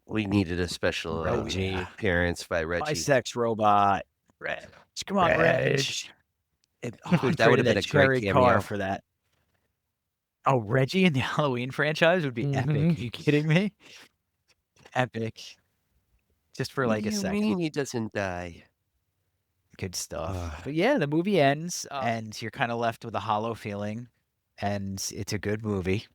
We needed a special Reggie. appearance by My Reggie. sex robot. Reg. Come on, Reg. It, Oh, dude, that that would would have have been a cherry great car cameo. for that. Oh, Reggie in the Halloween franchise would be epic. Mhm. Are you kidding me? Epic. Just for What like do a you second. mean he doesn't die? Good stuff. Ugh. But yeah, the movie ends and you're kind of left with a hollow feeling, and it's a good movie.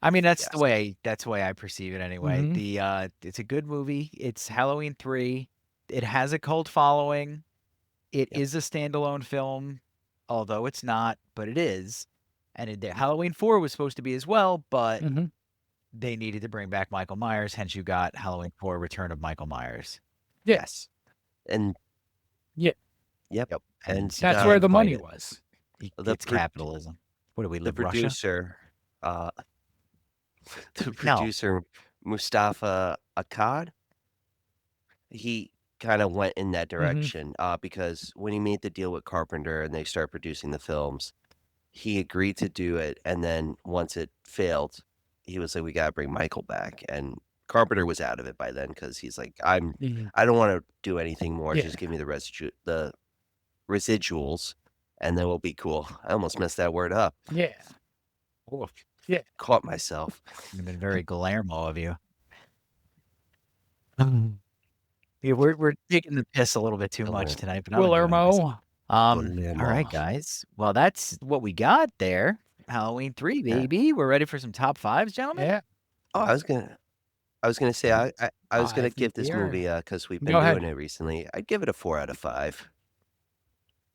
I mean, that's the Yes. way I perceive it anyway. Mhm. It's a good movie. It's Halloween 3. It has a cult following. It Yep. is a standalone film, although it's not, but it is. And Halloween 4 was supposed to be as well, but Mhm. they needed to bring back Michael Myers, hence you got Halloween 4 Return of Michael Myers. Yeah. Yes. And Yeah. yep. Yep. And That's where the money invited. was. the It's pro- capitalism. What do we the live, Russia? producer, uh, the No. producer Mustafa Akkad, he kind of went in that Mhm. direction because when he made the deal with Carpenter and they start producing the films, he agreed to do it, and then once it failed, he was like, "We gotta bring Michael back," and Carpenter was out of it by then because he's like, Mhm. I don't wanna do anything more, Yeah. just give me the residuals, and then we'll be cool. I almost messed that word up. Yeah. Oof. Yeah. Caught myself. You've been very Guillermo of you. Yeah, we're taking the piss a little bit too much Guillermo. tonight, but I'm enjoying this. Guillermo. All Guillermo. right, guys. Well, that's what we got there. Halloween 3, Yeah. baby. We're ready for some top fives, gentlemen. Yeah. Oh, I was gonna say I was I gonna think give this we are. movie because we've Go been ahead. doing it recently. I'd give it a 4 out of 5.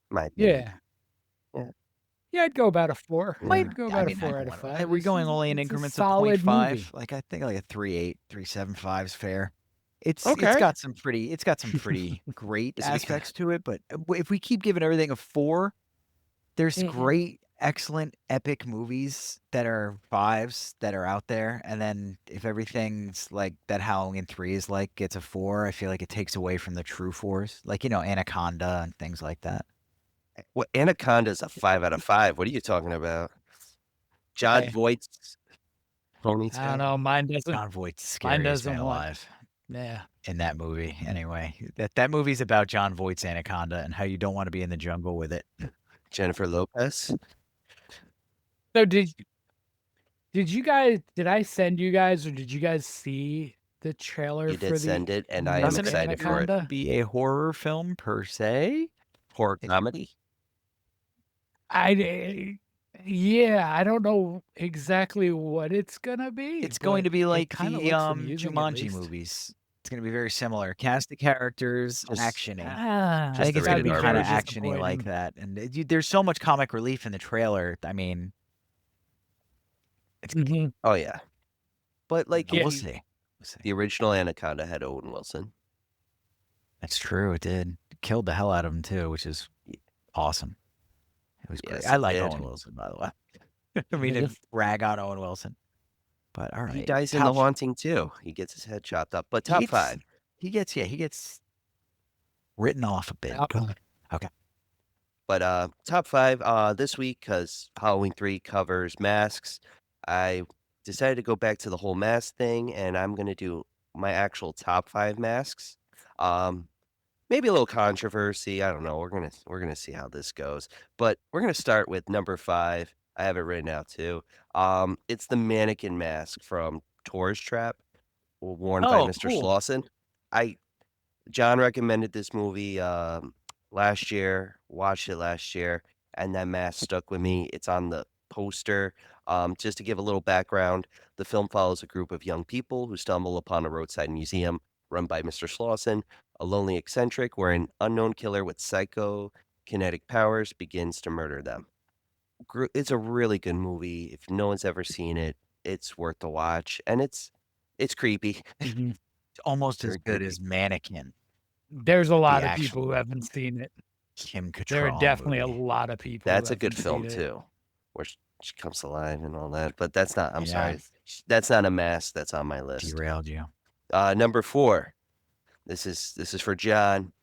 My opinion. Yeah. Yeah. Yeah, I'd go about a 4. Might I'd go I about a mean, I 4 don't out of wanna 5. we're going only in It's a increments of solid 0.5. movie. Like I think like a 3.8, 3.75 is fair. It's Okay. got some pretty great Is it because aspects to it, but if we keep giving everything a 4, there's Mhm. great, excellent, epic movies that are 5s that are out there, and then if everything's like that Halloween 3 is like gets a 4, I feel like it takes away from the true 4s, like, Anaconda and things like that. Well, Anaconda's a 5 out of 5. What are you talking about? John Okay. Voight's I don't ponytail? know. Mine doesn't. John Voight's the Mine scariest doesn't man want. alive Yeah. in that movie. Anyway, that movie's about Jon Voight's Anaconda and how you don't want to be in the jungle with it. Jennifer Lopez? So did I send you guys, or did you guys see the trailer You for did the send it, and I am Doesn't new excited for it. Anaconda? be a horror film per se. Horror comedy? Yeah, I don't know exactly what it's gonna be, It's going to but be it like kinda the looks amusing at Jumanji least. movies. It's going to be very similar. Cast of characters, Just actiony. I I Just think the it's going to rated be R kind of version. actiony like disappointing. that. And there's so much comic relief in the trailer. I mean, Mhm. Oh, yeah. But, like, Yeah. we'll see. We'll see. the original Anaconda had Owen Wilson. That's true. It did. It killed the hell out of him too, which is awesome. It was great. Yes, I it like did. Owen Wilson, by the way. I mean, to rag on Owen Wilson. But all right. He dies in The Haunting, too. He gets his head chopped up. But top 5. He gets written off a bit. Yep. Go ahead. Okay. But top 5 this week, because Halloween 3 covers masks, I decided to go back to the whole mask thing, and I'm going to do my actual top 5 masks. Maybe a little controversy. I don't know. We're gonna see how this goes. But we're gonna start with number 5. I have it written out too. It's the mannequin mask from Tourist Trap, worn by Oh, Mr. cool. Slauson. I John recommended this movie last year. Watched it last year, and that mask stuck with me. It's on the poster. Just to give a little background, the film follows a group of young people who stumble upon a roadside museum run by Mr. Slauson, a lonely eccentric where an unknown killer with psychokinetic powers begins to murder them. It's a really good movie. If no one's ever seen it, it's worth the watch, and it's creepy. Mhm. It's almost as Very good creepy. as Mannequin, There's a the lot of people who actual haven't seen it. Kim There are Cattrall definitely a movie. lot of people who That's a good haven't film seen it. too, where she comes alive and all that. But that's not. I'm Yeah, sorry. That's not a mask that's on my list. derailed you. Number 4. This is for John.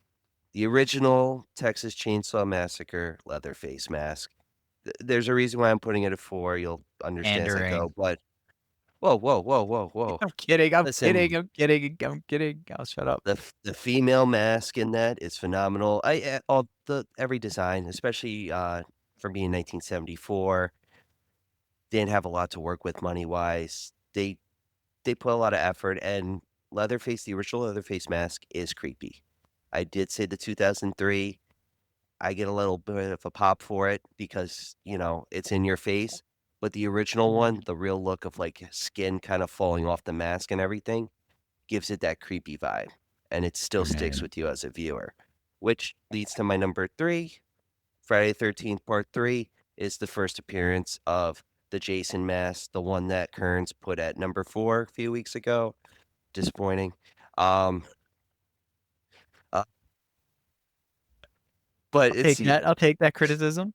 The original Texas Chainsaw Massacre Leatherface mask. There's a reason why I'm putting it at 4. You'll understand as I go. Pandering. But whoa, whoa, whoa, whoa, whoa! I'm kidding. I'm Listen, kidding. I'm kidding. I'm kidding. I'll shut up. the female mask in that is phenomenal. Every design, especially for being 1974, didn't have a lot to work with money wise. They put a lot of effort, and Leatherface, the original Leatherface mask, is creepy. I did say the 2003. I get a little bit of a pop for it because, it's in your face. But the original one, the real look of like skin kind of falling off the mask and everything, gives it that creepy vibe. And it still sticks Right. with you as a viewer. Which leads to my number 3. Friday the 13th Part 3 is the first appearance of the Jason mask, the one that Kearns put at number 4 a few weeks ago. Disappointing. Um, uh, but I'll take that. I'll take that criticism.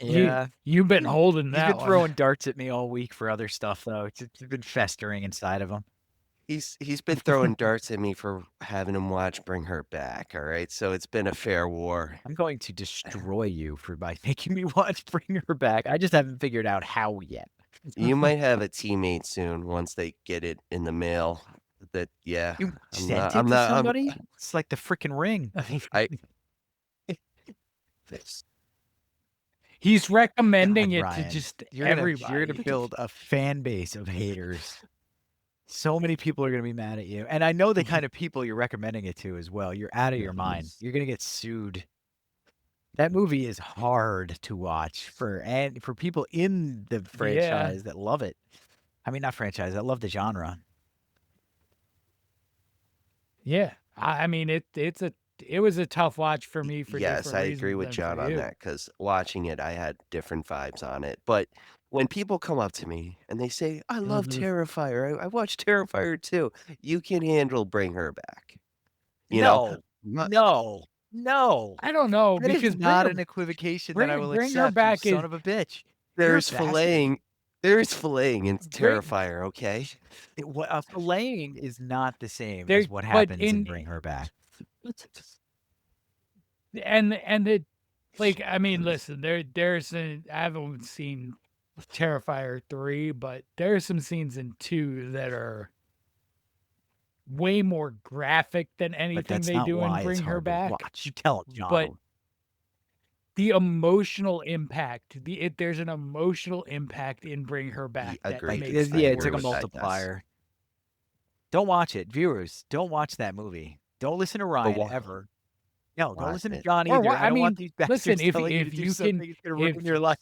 You Yeah. you've been holding He's that been one. throwing darts at me all week for other stuff, though. It's been festering inside of him. he's been throwing darts at me for having him watch Bring Her Back. All right, so it's been a fair war. I'm going to destroy you by making me watch Bring Her Back. I just haven't figured out how yet. You might have a teammate soon once they get it in the mail. That yeah, You I'm sent not. it I'm to not. somebody? It's like the freaking Ring. He's recommending God, it Ryan, to just you're everybody. gonna build a fan base of haters. So many people are gonna be mad at you, and I know the kind of people you're recommending it to as well. You're out of your mind. You're gonna get sued. That movie is hard to watch for people in the franchise that love it. I mean, not franchise, that love the genre. Yeah, I mean it was a tough watch for me for Yes, different I reasons agree with than John for on you. that because watching it, I had different vibes on it. But when people come up to me and they say, "I love Terrifier. I watched Terrifier too," you can handle Bring Her Back. You know, No, Not- no. I don't know That because is not an equivocation that I will Bring Her accept, Back you is son of a bitch. there's You're a bastard. filleting. There's filleting in Bring- Terrifier. Okay. Filleting is not the same There- as what but happens in in- Bring Her Back. and it like I mean listen I haven't seen Terrifier 3, but there are some scenes in 2 that are way more graphic than But anything that's they not do in why it's Bring Her hard to Back. watch. You tell it, John. But the emotional impact, there's an emotional impact in Bring Her Back that agreed. makes Yeah, it it's like a with that, yes. multiplier. Don't watch it, viewers. Don't watch that movie. Don't listen to Ryan ever. No, don't Watch listen to it. John Or either. what- I I don't want mean, these bastards listen, if telling you to you do can- something that's gonna ruin if- your life.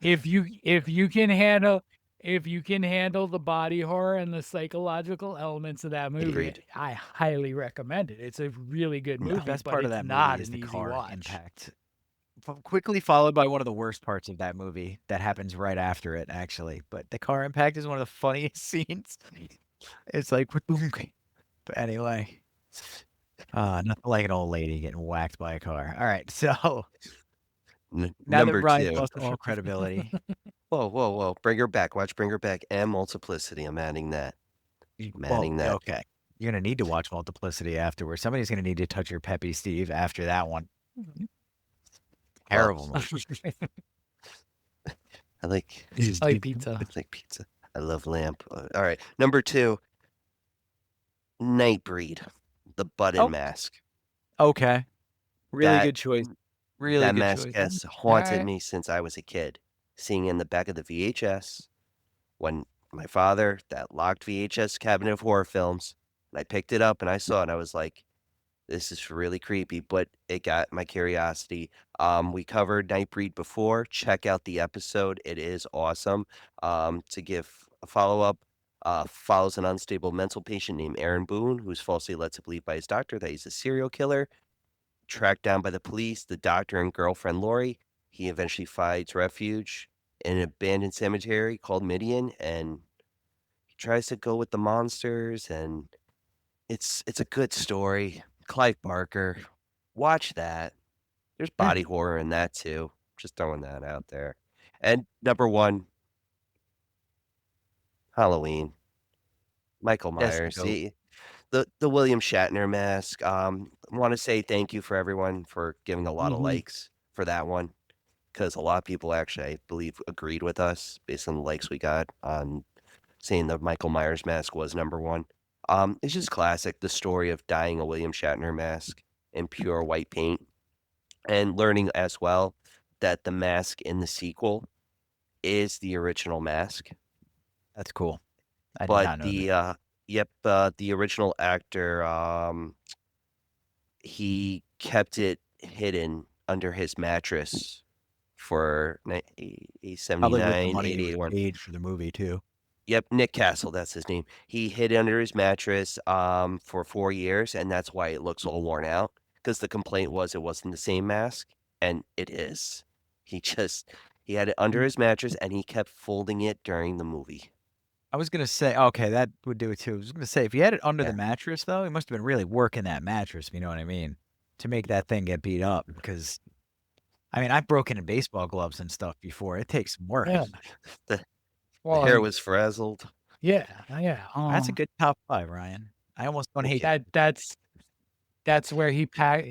if you can handle the body horror and the psychological elements of that movie, Agreed. I highly recommend it. It's a really good movie. The best but part of it's that not movie is an the easy car watch. impact. Quickly followed by one of the worst parts of that movie that happens right after it, actually. But the car impact is one of the funniest scenes. It's like, boom. But anyway, nothing like an old lady getting whacked by a car. All right, so now that Number Brian's 2. lost all credibility, Whoa. Bring Her Back. Watch Bring Her Back and Multiplicity. I'm adding that. okay, you're gonna need to watch Multiplicity afterwards. Somebody's gonna need to touch your peppy Steve after that one. Terrible movie. I like I like pizza. I like pizza. I love lamp. All right, number 2, Nightbreed, the button Oh, mask. okay. Really That good choice. Really that good mask choice. has All haunted right. me since I was a kid. Seeing in the back of the VHS when my father, that locked VHS cabinet of horror films, and I picked it up and I saw it and I was like, this is really creepy, but it got my curiosity. We covered Nightbreed before. Check out the episode. It is awesome. To give a follow-up, follows an unstable mental patient named Aaron Boone, who's falsely led to believe by his doctor that he's a serial killer. Tracked down by the police, the doctor and girlfriend Lori, he eventually finds refuge in an abandoned cemetery called Midian, and he tries to go with the monsters, and it's a good story. Clive Barker, watch that. There's body horror in that too. Just throwing that out there. And number 1, Halloween. Michael That's the Myers. goat. The William Shatner mask. Want to say thank you for everyone for giving a lot of likes for that one, because a lot of people actually, I believe, agreed with us based on the likes we got on saying the Michael Myers mask was number 1. It's just classic, the story of dyeing a William Shatner mask in pure white paint and learning as well that the mask in the sequel is the original mask. That's cool. I did But not know that. the original actor, he kept it hidden under his mattress for Probably with the 79, money he was 81. paid for the movie too. Yep, Nick Castle, that's his name. He hid it under his mattress, for 4 years, and that's why it looks all worn out. Because the complaint was it wasn't the same mask, and it is. He had it under his mattress, and he kept folding it during the movie. I was gonna say, okay, that would do it too. I was gonna say, if you had it under Yeah. the mattress, though, he must have been really working that mattress, if you know what I mean, to make that thing get beat up. Because, I mean, I've broken in baseball gloves and stuff before. It takes some work. Yeah. The Well, hair was frazzled. yeah, yeah. That's a good top 5, Ryan. I almost don't hate that. That's where he pack.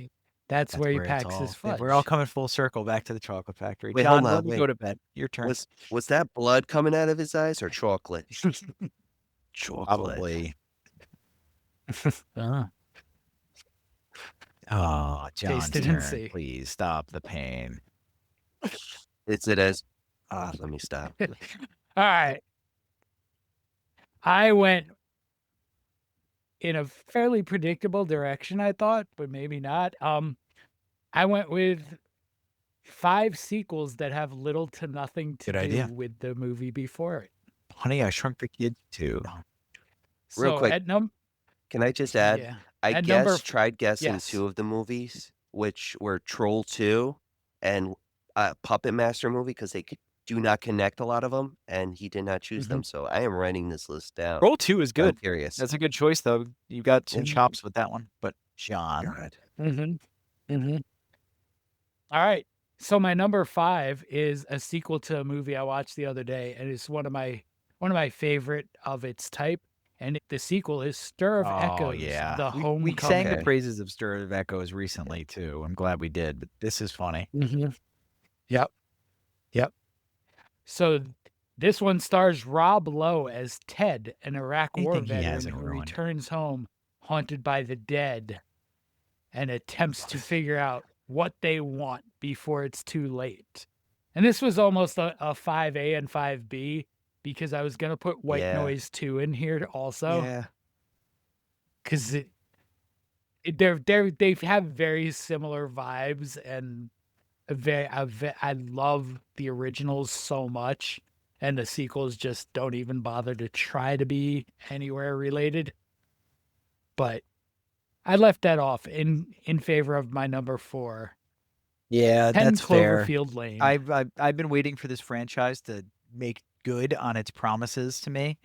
That's where he where it's packs his all. fudge. We're all coming full circle back to the chocolate factory. Wait, John, hold on, let me go wait. to bed. Your turn. Was that blood coming out of his eyes or chocolate? Chocolate. Probably. Oh, John's Taste it and turn. see. Please stop the pain. Is it as let me stop. All right. I went in a fairly predictable direction, I thought, but maybe not. I went with 5 sequels that have little to nothing to Good do idea. with the movie before it. Honey, I Shrunk the Kids too. Real So quick, at can I just add? yeah. I At number tried guessing yes. 2 of the movies, which were Troll 2 and Puppet Master movie, because they do not connect a lot of them, and he did not choose them. So I am writing this list down. Roll 2 is I'm good. curious. That's a good choice, though. You got some Yeah. chops with that one. But John, God. All right. So my number 5 is a sequel to a movie I watched the other day, and it's one of my favorite of its type. And the sequel is Stir of Echoes, yeah, The we Homecoming. sang the Okay. praises of Stir of Echoes recently too. I'm glad we did, but this is funny. Yep. So this one stars Rob Lowe as Ted, an Iraq War Anything he veteran hasn't who ruined. returns home haunted by the dead and attempts to figure out what they want before it's too late. And this was almost a 5A and 5B because I was going to put White Yeah. Noise 2 in here also. Yeah. Because they have very similar vibes, and I love the originals so much, and the sequels just don't even bother to try to be anywhere related. But I left that off in favor of my number 4. Yeah, 10 that's fair. Cloverfield Lane. I've been waiting for this franchise to make good on its promises to me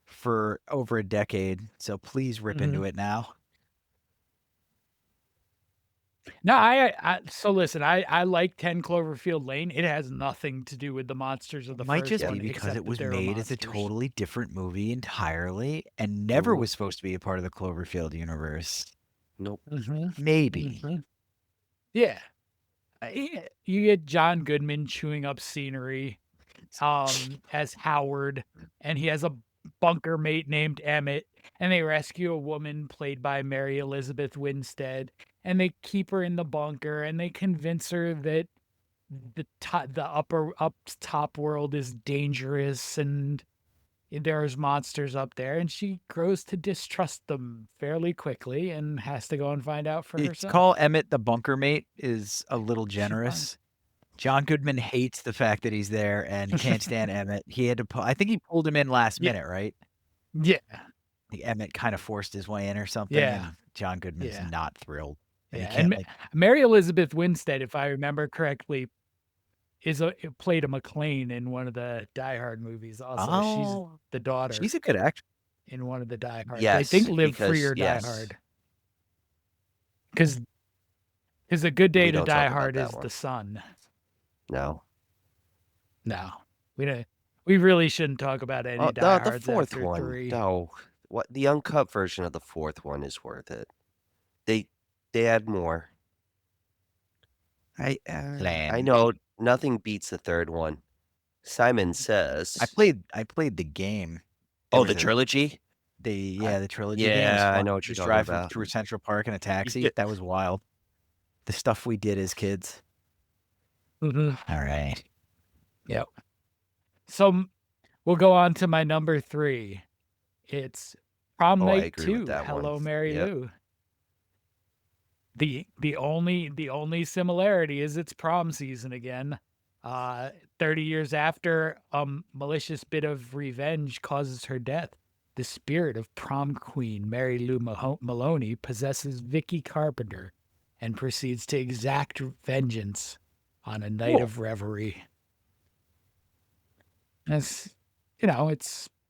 for over a decade. So please rip into it now. No, so listen, I like 10 Cloverfield Lane. It has nothing to do with the monsters of the It might first just one, be because except it that was there are made as a monsters. totally different movie entirely and never Ooh. was supposed to be a part of the Cloverfield universe. Nope. Maybe. Yeah. You get John Goodman chewing up scenery. as Howard, and he has a bunker mate named Emmett, and they rescue a woman played by Mary Elizabeth Winstead, and they keep her in the bunker, and they convince her that the up top world is dangerous and there's monsters up there, and she grows to distrust them fairly quickly and has to go and find out for It's herself. call Emmett the bunker mate is a little generous. John Goodman hates the fact that he's there and can't stand Emmett. He had to I think he pulled him in last minute, right? Yeah. The Emmett kind of forced his way in or something. Yeah. And John Goodman's not thrilled. And Yeah. he can't, And Mary Elizabeth Winstead, if I remember correctly, played a McLean in one of the Die Hard movies. Also, she's the daughter. She's a good actress in one of the Die Hard. Yes, I think Live Free or yes. Die Hard. Because A Good Day We to don't Die talk about Hard that is one. the son. No. No, we don't. We really shouldn't talk about any Oh, Die the Hards fourth after one. 3. No. What the uncut version of the fourth one is worth it. They add more. I know nothing beats the third one. Simon says. I played the game. Oh, the trilogy? The trilogy game. Yeah, was I fun. know what you're Just talking driving about. through Central Park in a taxi. Yeah. That was wild. The stuff we did as kids. Mm-hmm. All right. Yep. So we'll go on to my number 3. It's Prom Oh, I Night agree with 2. that Hello, one. Mary Yep. Lou. The only similarity is it's prom season again. 30 years after a malicious bit of revenge causes her death, the spirit of prom queen Mary Lou Maloney possesses Vicky Carpenter and proceeds to exact vengeance on a night of revelry. It's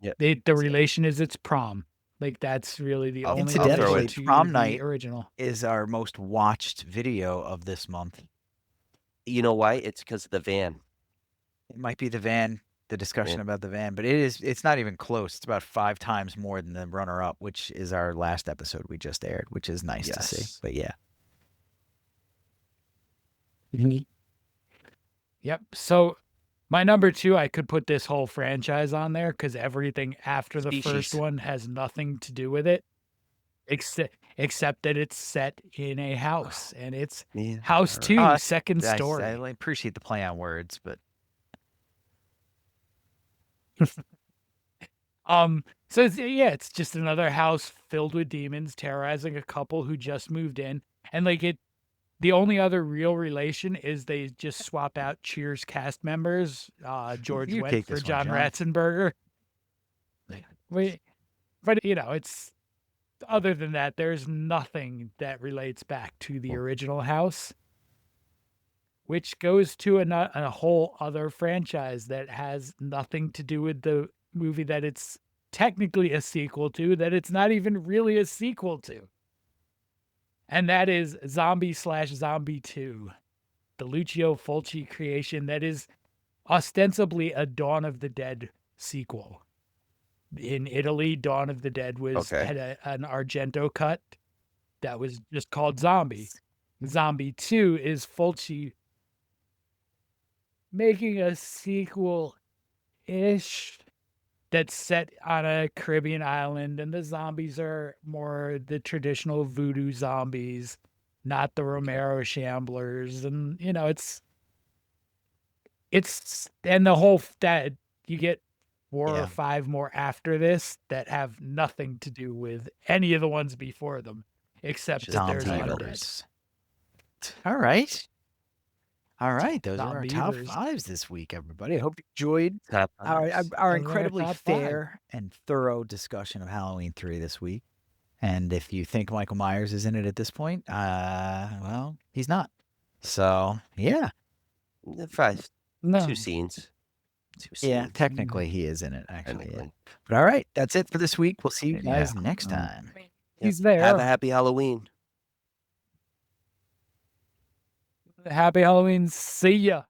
Yep. the relation is it's prom. Like that's really the only Incidentally, relation to Prom the Night original. is our most watched video of this month. You know why? It's because of the van. It might be the van, the discussion about the van, but it's not even close. It's about 5 times more than the runner-up, which is our last episode we just aired, which is nice to see. But yeah. Yep. So my number 2, I could put this whole franchise on there because everything after the first one has nothing to do with it, except that it's set in a house, and it's House 2, second story. I appreciate the play on words, but so it's just another house filled with demons terrorizing a couple who just moved in, and the only other real relation is they just swap out Cheers cast members. George went for John Ratzenberger. But it's other than that, there's nothing that relates back to the original house, which goes to a whole other franchise that has nothing to do with the movie that it's technically a sequel to, that it's not even really a sequel to. And that is Zombie/Zombie 2, the Lucio Fulci creation that is ostensibly a Dawn of the Dead sequel. In Italy, Dawn of the Dead had an Argento cut that was just called Zombie. Zombie 2 is Fulci making a sequel-ish that's set on a Caribbean island, and the zombies are more the traditional voodoo zombies, not the Romero Shamblers. And it's and the whole that you get 4 or 5 more after this that have nothing to do with any of the ones before them, except that there's undead. All right, those are our top 5s this week, everybody. I hope you enjoyed our incredibly fair and thorough discussion of Halloween 3 this week. And if you think Michael Myers is in it at this point, well, he's not. So, yeah. 5. No. 2 scenes. Yeah, technically he is in it, actually. Yeah. But all right, that's it for this week. We'll see you guys next time. He's there. Have a happy Halloween. Happy Halloween. See ya.